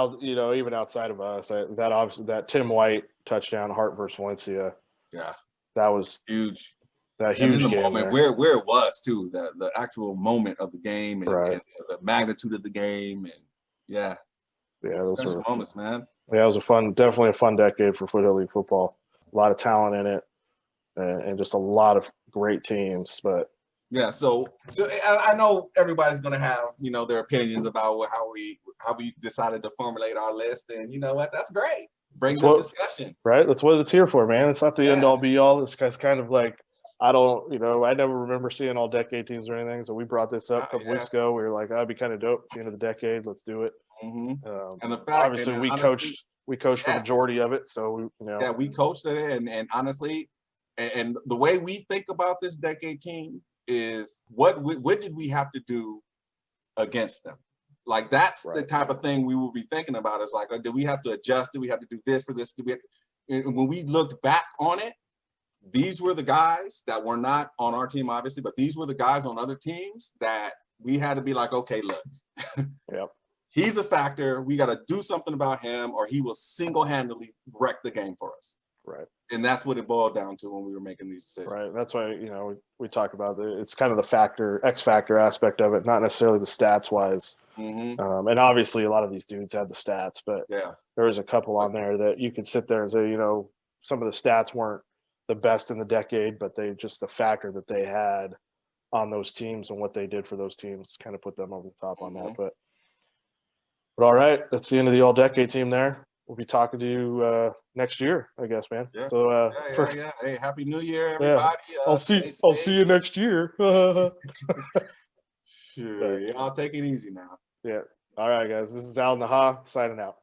even outside of us, that Tim White touchdown, Hart versus Valencia, that was huge. That huge and in the game moment there. where it was too, the actual moment of the game and the magnitude of the game, and those were moments, man. Yeah, it was definitely a fun decade for Foothill League football. A lot of talent in it, and just a lot of great teams. But so I know everybody's gonna have their opinions about how we decided to formulate our list, and you know what? That's great. Brings up discussion, right? That's what it's here for, man. It's not the end all be all. It's kind of like, I never remember seeing all decade teams or anything. So we brought this up a couple weeks ago. We were like, that'd be kind of dope. It's the end of the decade. Let's do it. Mm-hmm. And the fact, obviously, we coached for the majority of it. So we coached it, and honestly, and the way we think about this decade team is what did we have to do against them? Like that's the type of thing we will be thinking about. Is like, do we have to adjust? Do we have to do this for this? And when we looked back on it, these were the guys that were not on our team, obviously, but these were the guys on other teams that we had to be like, okay, look, he's a factor. We got to do something about him, or he will single-handedly wreck the game for us. Right. And that's what it boiled down to when we were making these decisions. Right. That's why, we talk about it's kind of the X factor aspect of it, not necessarily the stats wise. Mm-hmm. And obviously a lot of these dudes had the stats, but there was a couple on there that you could sit there and say, some of the stats weren't the best in the decade, but they just the factor that they had on those teams and what they did for those teams kind of put them over the top on that. But all right, that's the end of the all decade team there. We'll be talking to you next year, I guess, man. Yeah. So Hey, happy New Year, everybody. I'll see you next year. Sure. Y'all take it easy now. Yeah. All right, guys. This is Al Naha signing out.